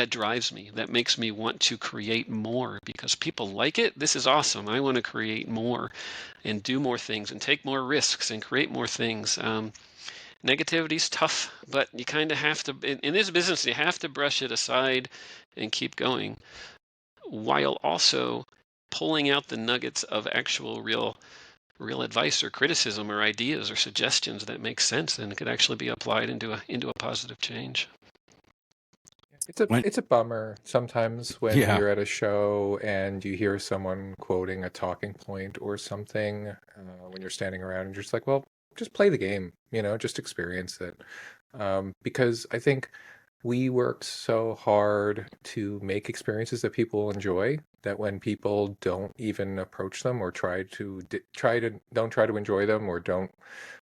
drives me, that makes me want to create more because people like it. This is awesome. I want to create more and do more things and take more risks and create more things. Negativity is tough, but you kind of have to, in this business, you have to brush it aside and keep going while also pulling out the nuggets of actual real advice or criticism or ideas or suggestions that make sense and could actually be applied into a positive change. It's a bummer sometimes when Yeah. you're at a show and you hear someone quoting a talking point or something when you're standing around and you're just like, well, just play the game, just experience it. Because I think we work so hard to make experiences that people enjoy that when people don't even approach them or don't try to enjoy them or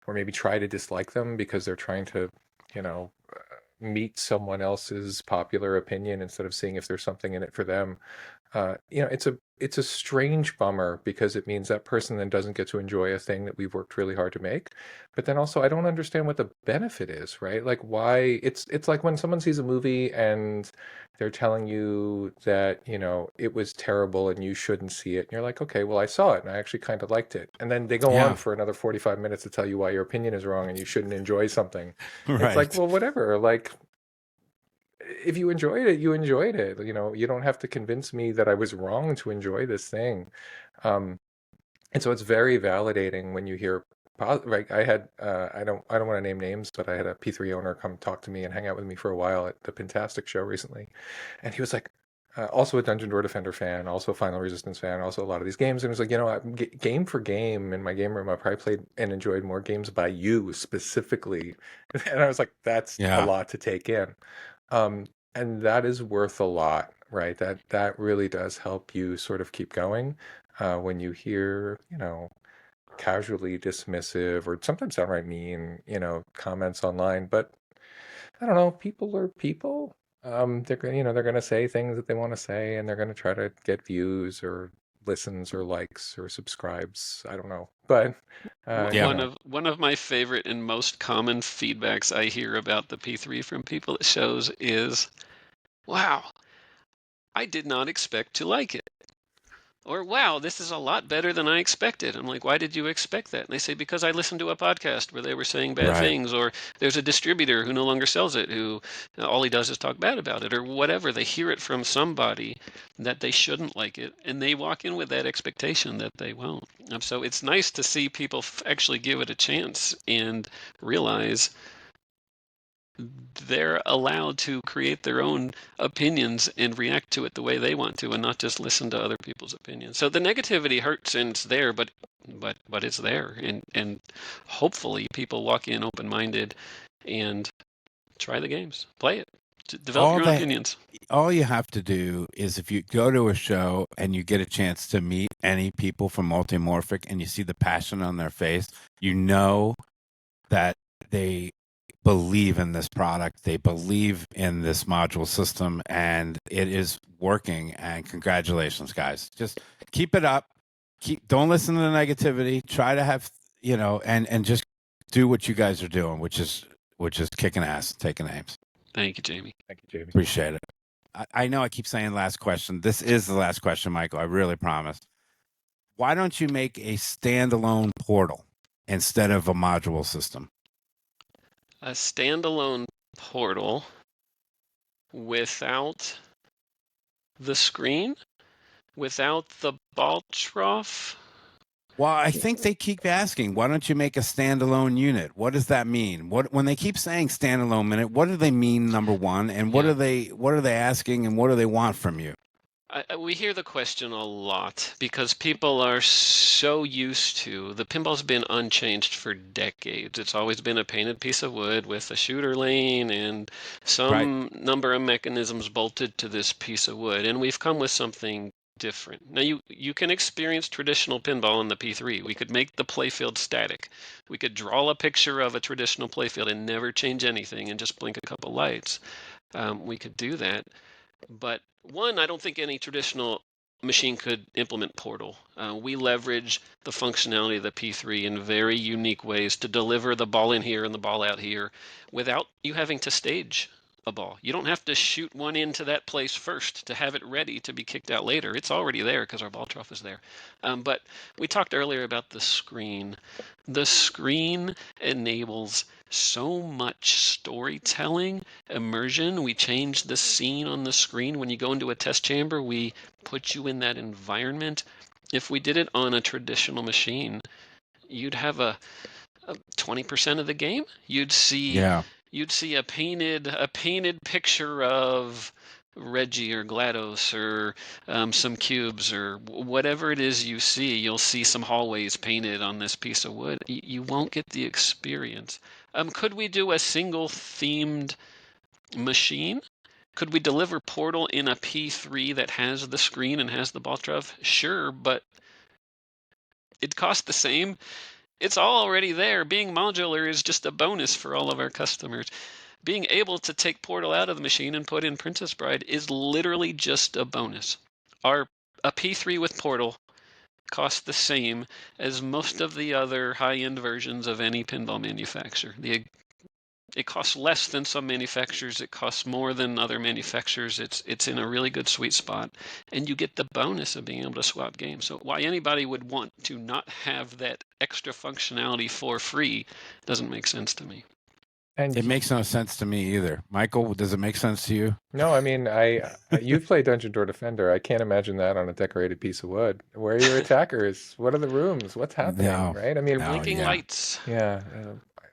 maybe try to dislike them because they're trying to, meet someone else's popular opinion instead of seeing if there's something in it for them. It's a strange bummer because it means that person then doesn't get to enjoy a thing that we've worked really hard to make. But then also I don't understand what the benefit is, right? Like why it's like when someone sees a movie and they're telling you that, it was terrible and you shouldn't see it. And you're like, okay, well, I saw it and I actually kind of liked it. And then they go on for another 45 minutes to tell you why your opinion is wrong and you shouldn't enjoy something. Right. It's like, well, whatever. Like, if you enjoyed it, you enjoyed it. You don't have to convince me that I was wrong to enjoy this thing. And so it's very validating when you hear, like I had, I don't want to name names, but I had a P3 owner come talk to me and hang out with me for a while at the Pintastic show recently. And he was like, also a Dungeon Door Defender fan, also a Final Resistance fan, also a lot of these games. And he was like, game for game in my game room, I probably played and enjoyed more games by you specifically. And I was like, that's a lot to take in. And that is worth a lot, right? That really does help you sort of keep going when you hear, casually dismissive or sometimes downright mean, comments online. But I don't know, people are people. They're going to say things that they want to say, and they're going to try to get views or listens or likes or subscribes. I don't know, but one of my favorite and most common feedbacks I hear about the P3 from people at shows is, wow, I did not expect to like it. Or, wow, this is a lot better than I expected. I'm like, why did you expect that? And they say, because I listened to a podcast where they were saying bad Right. things, or there's a distributor who no longer sells it, who all he does is talk bad about it, or whatever. They hear it from somebody that they shouldn't like it, and they walk in with that expectation that they won't. So it's nice to see people actually give it a chance and realize they're allowed to create their own opinions and react to it the way they want to, and not just listen to other people's opinions. So the negativity hurts, and it's there, but it's there, and hopefully people walk in open-minded and try the games, play it, develop All your own that, opinions. all you have to do is if you go to a show and you get a chance to meet any people from Multimorphic and you see the passion on their face, you know that they believe in this product, they believe in this module system, and it is working. And congratulations, guys. Just keep it up. Don't listen to the negativity. Try to have, and just do what you guys are doing, which is kicking ass and taking names. Thank you, Jamie. Thank you, Jamie. Appreciate it. I know I keep saying last question. This is the last question, Michael. I really promise. Why don't you make a standalone portal instead of a module system? A standalone portal without the screen, without the ball trough. Well, I think they keep asking, why don't you make a standalone unit? What does that mean? When they keep saying standalone unit, what do they mean, number one? And what are they asking, and what do they want from you? We hear the question a lot because people are so used to, the pinball's been unchanged for decades. It's always been a painted piece of wood with a shooter lane and some number of mechanisms bolted to this piece of wood. And we've come with something different. Now you can experience traditional pinball in the P3. We could make the playfield static. We could draw a picture of a traditional playfield and never change anything and just blink a couple lights. We could do that. But one, I don't think any traditional machine could implement Portal. We leverage the functionality of the P3 in very unique ways to deliver the ball in here and the ball out here without you having to stage a ball. You don't have to shoot one into that place first to have it ready to be kicked out later. It's already there because our ball trough is there. But we talked earlier about the screen. The screen enables so much storytelling, immersion. We change the scene on the screen. When you go into a test chamber, we put you in that environment. If we did it on a traditional machine, you'd have a 20% of the game. You'd see a painted picture of Reggie or GLaDOS or some cubes or whatever it is you see. You'll see some hallways painted on this piece of wood. You won't get the experience. Could we do a single themed machine? Could we deliver Portal in a P3 that has the screen and has the ball trough? Sure, but it costs the same. It's all already there. Being modular is just a bonus for all of our customers. Being able to take Portal out of the machine and put in Princess Bride is literally just a bonus. A P3 with Portal costs the same as most of the other high-end versions of any pinball manufacturer. It costs less than some manufacturers. It costs more than other manufacturers. It's in a really good sweet spot, and you get the bonus of being able to swap games. So why anybody would want to not have that extra functionality for free doesn't make sense to me. And it makes no sense to me either. Michael, does it make sense to you? No, I mean, you've played Dungeon Door Defender. I can't imagine that on a decorated piece of wood. Where are your attackers? What are the rooms? What's happening? No, right? I mean, blinking lights. Yeah,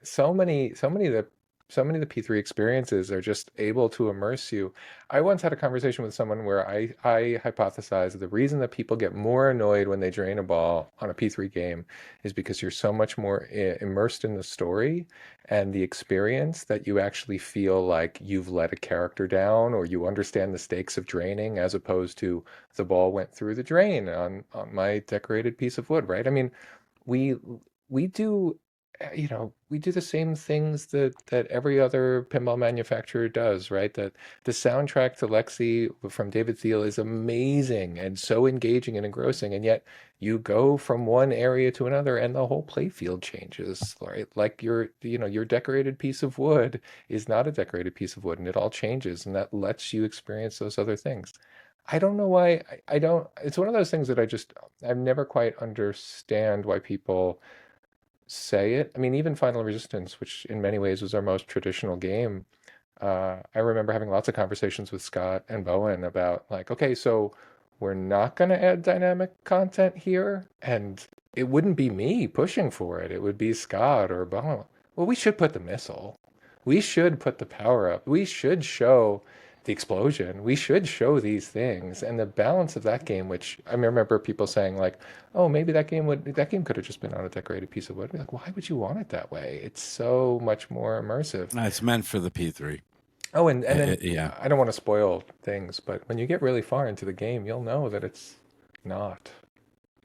so many of the P3 experiences are just able to immerse you. I once had a conversation with someone where I hypothesized the reason that people get more annoyed when they drain a ball on a P3 game is because you're so much more immersed in the story and the experience that you actually feel like you've let a character down or you understand the stakes of draining as opposed to the ball went through the drain on my decorated piece of wood, right? I mean, we do we do the same things that every other pinball manufacturer does, right? That the soundtrack to Lexi from David Thiel is amazing and so engaging and engrossing, and yet you go from one area to another and the whole playfield changes, right? Like your decorated piece of wood is not a decorated piece of wood, and it all changes, and that lets you experience those other things. I don't know why I don't. It's one of those things that I've never quite understand why people say it. I mean, even Final Resistance, which in many ways was our most traditional game, I remember having lots of conversations with Scott and Bowen about like, okay, so we're not going to add dynamic content here, and it wouldn't be me pushing for it. It would be Scott or Bowen. Well, we should put the missile. We should put the power up. We should show the explosion. We should show these things. And the balance of that game, which I remember people saying like, oh, maybe that game could have just been on a decorated piece of wood. Like, why would you want it that way? It's so much more immersive. It's meant for the P3. Oh, and then Yeah. I don't want to spoil things, but when you get really far into the game, you'll know that it's not.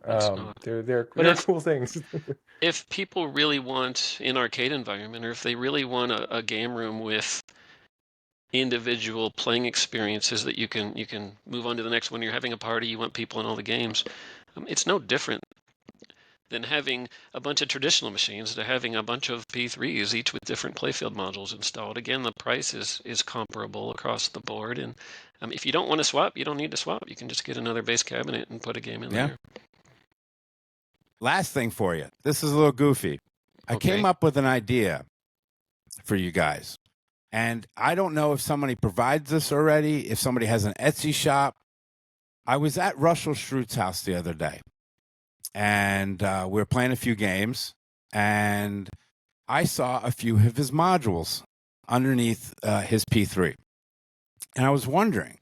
It's not. They're But they're cool things. if people really want an arcade environment, or if they really want a game room with individual playing experiences that you can move on to the next one, you're having a party, you want people in all the games, it's no different than having a bunch of traditional machines to having a bunch of P3s, each with different playfield modules installed. Again, the price is comparable across the board, and if you don't want to swap, you don't need to swap. You can just get another base cabinet and put a game in there. Last thing for you. This is a little goofy. I came up with an idea for you guys. And I don't know if somebody provides this already, if somebody has an Etsy shop. I was at Russell Schroot's house the other day, and we were playing a few games, and I saw a few of his modules underneath his P3. And I was wondering,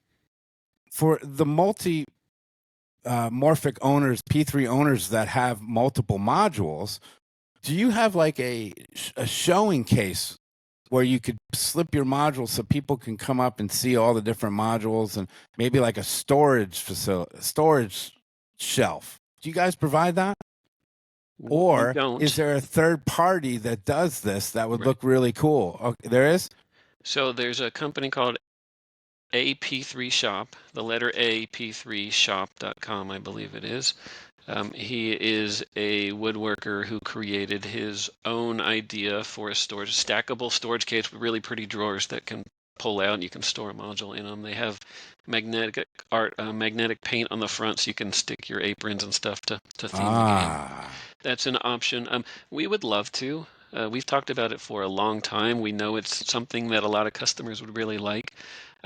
for the Multimorphic owners, P3 owners that have multiple modules, do you have like a showing case where you could slip your modules so people can come up and see all the different modules, and maybe like a storage shelf? Do you guys provide that? Or is there a third party that does this that would look really cool? Okay, there is? So there's a company called AP3 Shop, the letter A, P3shop.com, I believe it is. He is a woodworker who created his own idea for a stackable storage case with really pretty drawers that can pull out and you can store a module in them. They have magnetic paint on the front so you can stick your aprons and stuff to theme the game. That's an option. We would love to. We've talked about it for a long time. We know it's something that a lot of customers would really like.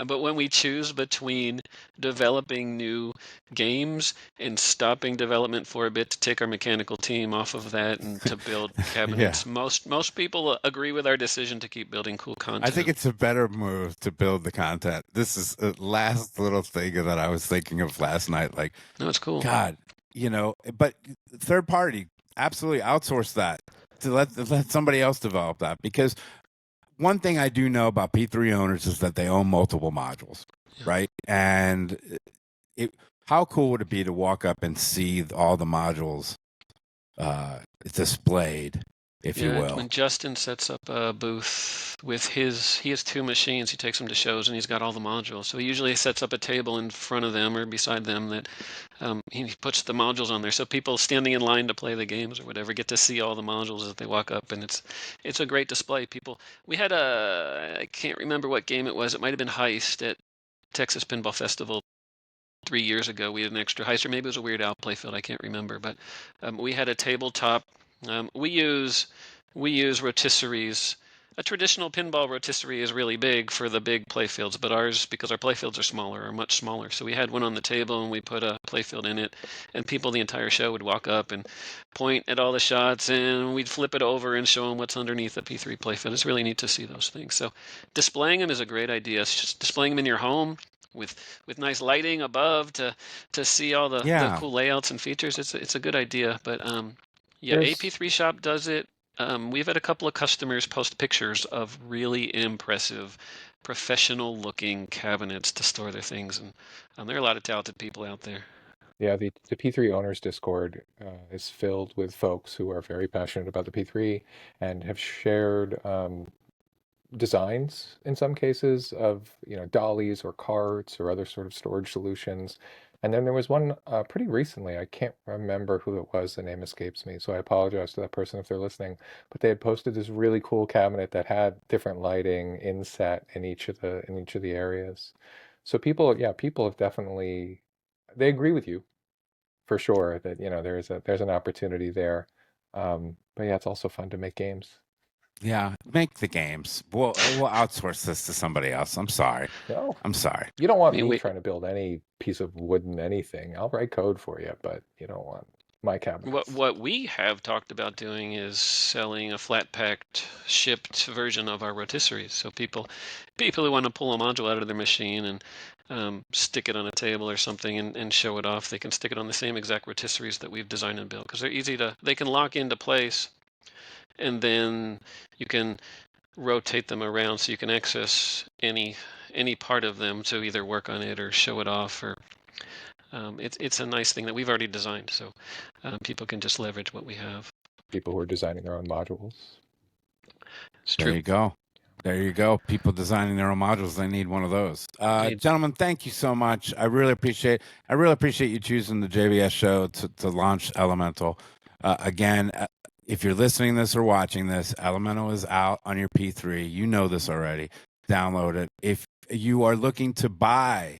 But when we choose between developing new games and stopping development for a bit to take our mechanical team off of that and to build cabinets, most people agree with our decision to keep building cool content. I think it's a better move to build the content. This is the last little thing that I was thinking of last night. Like, no, it's cool. God, but third party, absolutely outsource that to let somebody else develop that, because one thing I do know about P3 owners is that they own multiple modules, right? And how cool would it be to walk up and see all the modules displayed, if you will? When Justin sets up a booth with he has two machines, he takes them to shows and he's got all the modules. So he usually sets up a table in front of them or beside them that he puts the modules on there. So people standing in line to play the games or whatever get to see all the modules as they walk up, and it's a great display. We had I can't remember what game it was. It might have been Heist at Texas Pinball Festival 3 years ago. We had an extra Heist, or maybe it was a Weird Al playfield. I can't remember, but we had a tabletop. We use rotisseries. A traditional pinball rotisserie is really big for the big playfields, but ours, because our playfields are much smaller. So we had one on the table and we put a playfield in it, and people the entire show would walk up and point at all the shots, and we'd flip it over and show them what's underneath the P3 playfield. It's really neat to see those things. So displaying them is a great idea. It's just displaying them in your home with nice lighting above to see all the cool layouts and features. It's a good idea, but AP3 Shop does it. We've had a couple of customers post pictures of really impressive, professional-looking cabinets to store their things, and there are a lot of talented people out there. Yeah, the P3 owners Discord is filled with folks who are very passionate about the P3 and have shared designs in some cases of dollies or carts or other sort of storage solutions. And then there was one pretty recently, I can't remember who it was, the name escapes me, so I apologize to that person if they're listening, but they had posted this really cool cabinet that had different lighting inset in each of the areas. So people have definitely, they agree with you for sure that, there's an opportunity there. But yeah, it's also fun to make games. Yeah, make the games. We'll outsource this to somebody else. I'm sorry. No, I'm sorry. you don't I want mean, me we trying to build any piece of wooden anything. I'll write code for you, but you don't want my what cabinets. what we have talked about doing is selling a flat packed shipped version of our rotisseries. So people who want to pull a module out of their machine and stick it on a table or something and show it off, they can stick it on the same exact rotisseries that we've designed and built because they can lock into place, and then you can rotate them around so you can access any part of them to either work on it or show it off, or it's a nice thing that we've already designed, so people can just leverage what we have. People who are designing their own modules. It's There true. you go. There you go. People designing their own modules, they need one of those. Indeed. Gentlemen, thank you so much. I really appreciate you choosing the JBS show to launch Elemental. Again, if you're listening to this or watching this, Elemental is out on your P3. You know this already. Download it. If you are looking to buy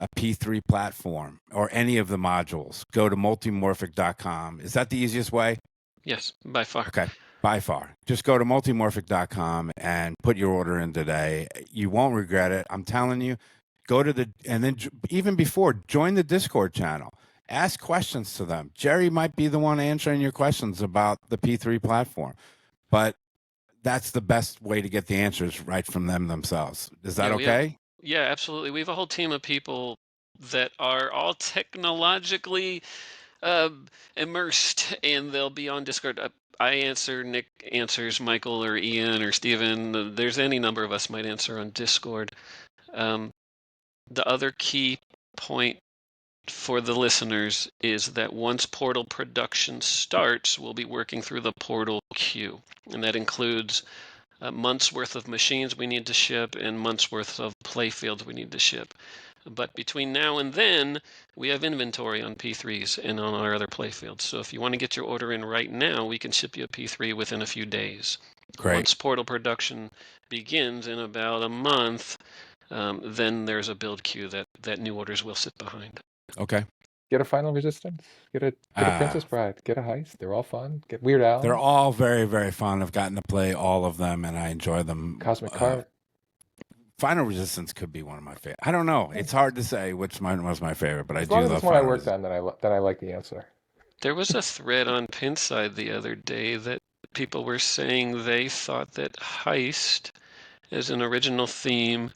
a P3 platform or any of the modules, go to multimorphic.com. Is that the easiest way? Yes, by far. Okay. By far. Just go to multimorphic.com and put your order in today. You won't regret it. I'm telling you, and then even before, join the Discord channel. Ask questions to them. Gerry might be the one answering your questions about the P3 platform, but that's the best way to get the answers right from them themselves. Is that okay? Yeah, absolutely. We have a whole team of people that are all technologically immersed, and they'll be on Discord. I answer, Nick answers, Michael or Ian or Steven. There's any number of us might answer on Discord. The other key point for the listeners is that once Portal production starts, we'll be working through the Portal queue, and that includes months worth of machines we need to ship and months worth of playfields we need to ship. But between now and then, we have inventory on P3s and on our other playfields. So if you want to get your order in right now, we can ship you a P3 within a few days. Great. Once Portal production begins in about a month, then there's a build queue that new orders will sit behind. Okay. Get a Final Resistance. Get a Princess Bride. Get a Heist. They're all fun. Get Weird Al. They're all very, very fun. I've gotten to play all of them, and I enjoy them. Cosmic Cart. Final Resistance could be one of my favorite. I don't know. It's hard to say which one was my favorite, but as I do long as love it's one I Final worked on, then I like the answer. There was a thread on Pinside the other day that people were saying they thought that Heist as an original theme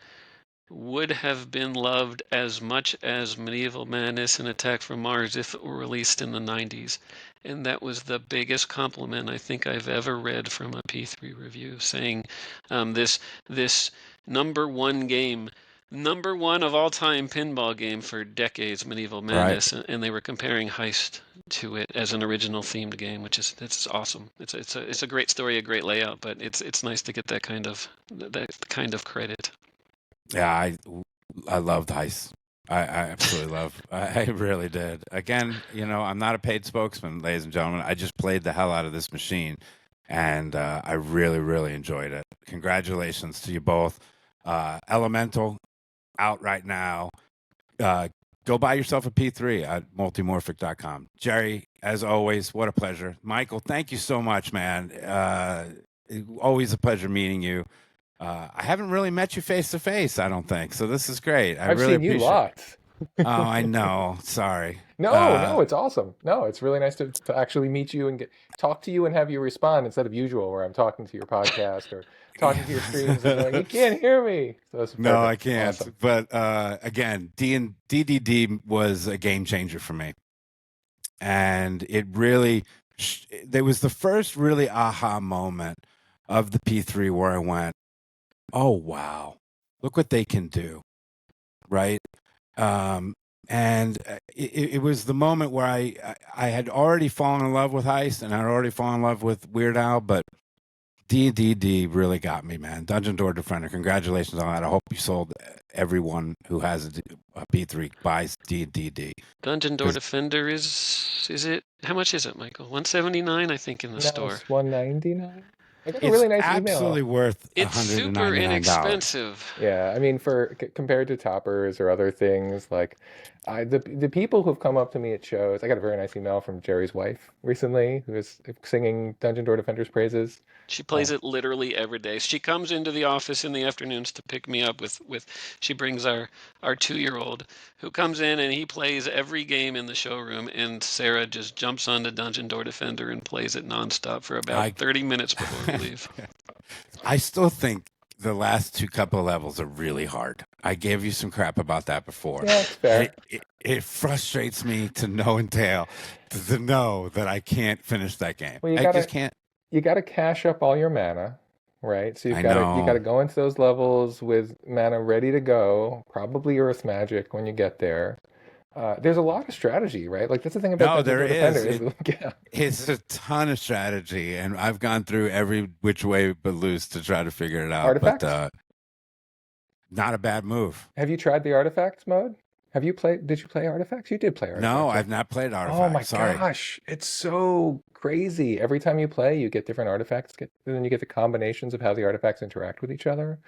would have been loved as much as Medieval Madness and Attack from Mars if it were released in the 90s. And that was the biggest compliment I think I've ever read from a P3 review, saying this number one of all time pinball game for decades, Medieval Madness, right. And they were comparing Heist to it as an original themed game, which it's awesome. It's a great story, a great layout, but it's nice to get that kind of credit. Yeah, I loved Heist. I absolutely love. I really did. Again, I'm not a paid spokesman, ladies and gentlemen. I just played the hell out of this machine, and I really, really enjoyed it. Congratulations to you both. Elemental out right now. Go buy yourself a P3 at multimorphic.com. Gerry, as always, what a pleasure. Michael, thank you so much, man. Always a pleasure meeting you. I haven't really met you face to face, I don't think. So this is great. I've really seen you lots. Oh, I know. Sorry. No, it's awesome. No, it's really nice to actually meet you and talk to you and have you respond instead of usual where I'm talking to your podcast or talking to your streams and you're like, you can't hear me. So no, I can't. Awesome. But again, DDD was a game changer for me. And it really, there was the first really aha moment of the P3 where I went, oh, wow, look what they can do, right? And it was the moment where I had already fallen in love with Heist and I'd already fallen in love with Weird Al, but DDD really got me, man. Dungeon Door Defender, congratulations on that. I hope you sold everyone who has a P3 buys DDD. Dungeon Door Defender is it? How much is it, Michael? $179, I think, in the store. It's $199. I got a It's really nice absolutely email. worth It's super $199. inexpensive. Yeah, I mean, compared to toppers or other things, like the people who've come up to me at shows, I got a very nice email from Jerry's wife recently, who is singing Dungeon Door Defender's praises. She plays it literally every day. She comes into the office in the afternoons to pick me up with she brings our 2-year-old who comes in and he plays every game in the showroom, and Sarah just jumps onto Dungeon Door Defender and plays it nonstop for about 30 minutes before we leave. I still think the last couple of levels are really hard. I gave you some crap about that before. Yeah, it's fair. It frustrates me to no entail to know that I can't finish that game. Well, I just can't. You got to cash up all your mana, right? So you got to go into those levels with mana ready to go, probably Earth Magic when you get there. There's a lot of strategy, right? Like that's the thing about Dungeon Door Defender. Yeah. It's a ton of strategy, and I've gone through every which way but loose to try to figure it out. Artifacts? But not a bad move. Have you tried the Artifacts mode? Did you play Artifacts? You did play Artifacts. No, right? I've not played Artifacts. Oh my Sorry. gosh, it's so crazy. Every time you play, you get different artifacts, and then you get the combinations of how the artifacts interact with each other.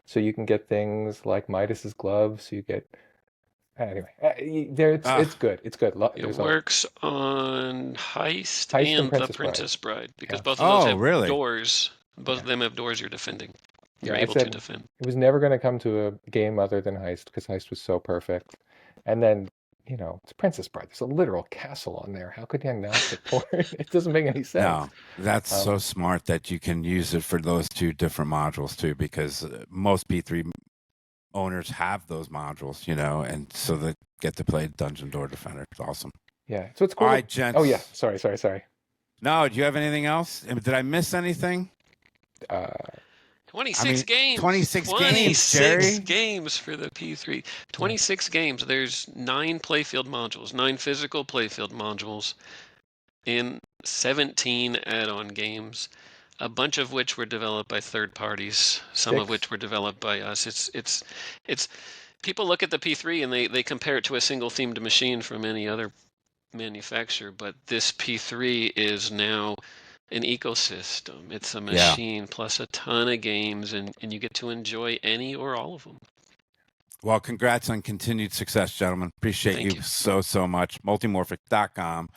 So you can get things like Midas's gloves. You get anyway. It's good. It's good. It works on Heist and the Princess Bride because Yeah. both of those have really? doors. Both of them have doors you're defending. You're Yeah, able to defend. It was never going to come to a game other than Heist because Heist was so perfect. And then, it's Princess Bride. There's a literal castle on there. How could you not support it? It doesn't make any sense. No, that's so smart that you can use it for those two different modules too, because most P3 owners have those modules, and so they get to play Dungeon Door Defender. It's awesome. Yeah. So it's cool. All right, gents. Oh, yeah. Sorry. No, do you have anything else? Did I miss anything? 26 games. 26 games, Jerry. Games for the P3. 26 games. There's 9 playfield modules, 9 physical playfield modules, and 17 add-on games, a bunch of which were developed by third parties, some of which were developed by us. It's people look at the P3 and they compare it to a single themed machine from any other manufacturer, but this P3 is now an ecosystem. It's a machine plus a ton of games, and you get to enjoy any or all of them. Well, congrats on continued success, gentlemen. Appreciate you so much. Multimorphic.com.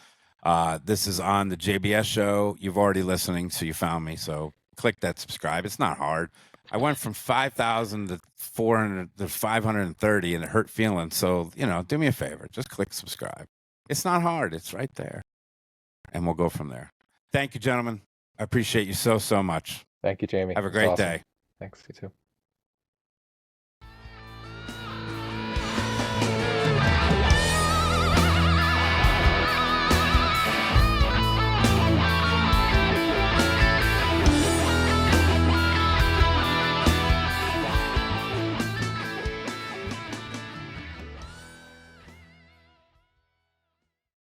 This is on the JBS show. You've already listening, so you found me. So click that subscribe. It's not hard. I went from 5,000 to 400 to 530, and it hurt feelings. So, do me a favor. Just click subscribe. It's not hard. It's right there. And we'll go from there. Thank you, gentlemen. I appreciate you so much. Thank you, Jamie. Have a great day. Thanks. You too.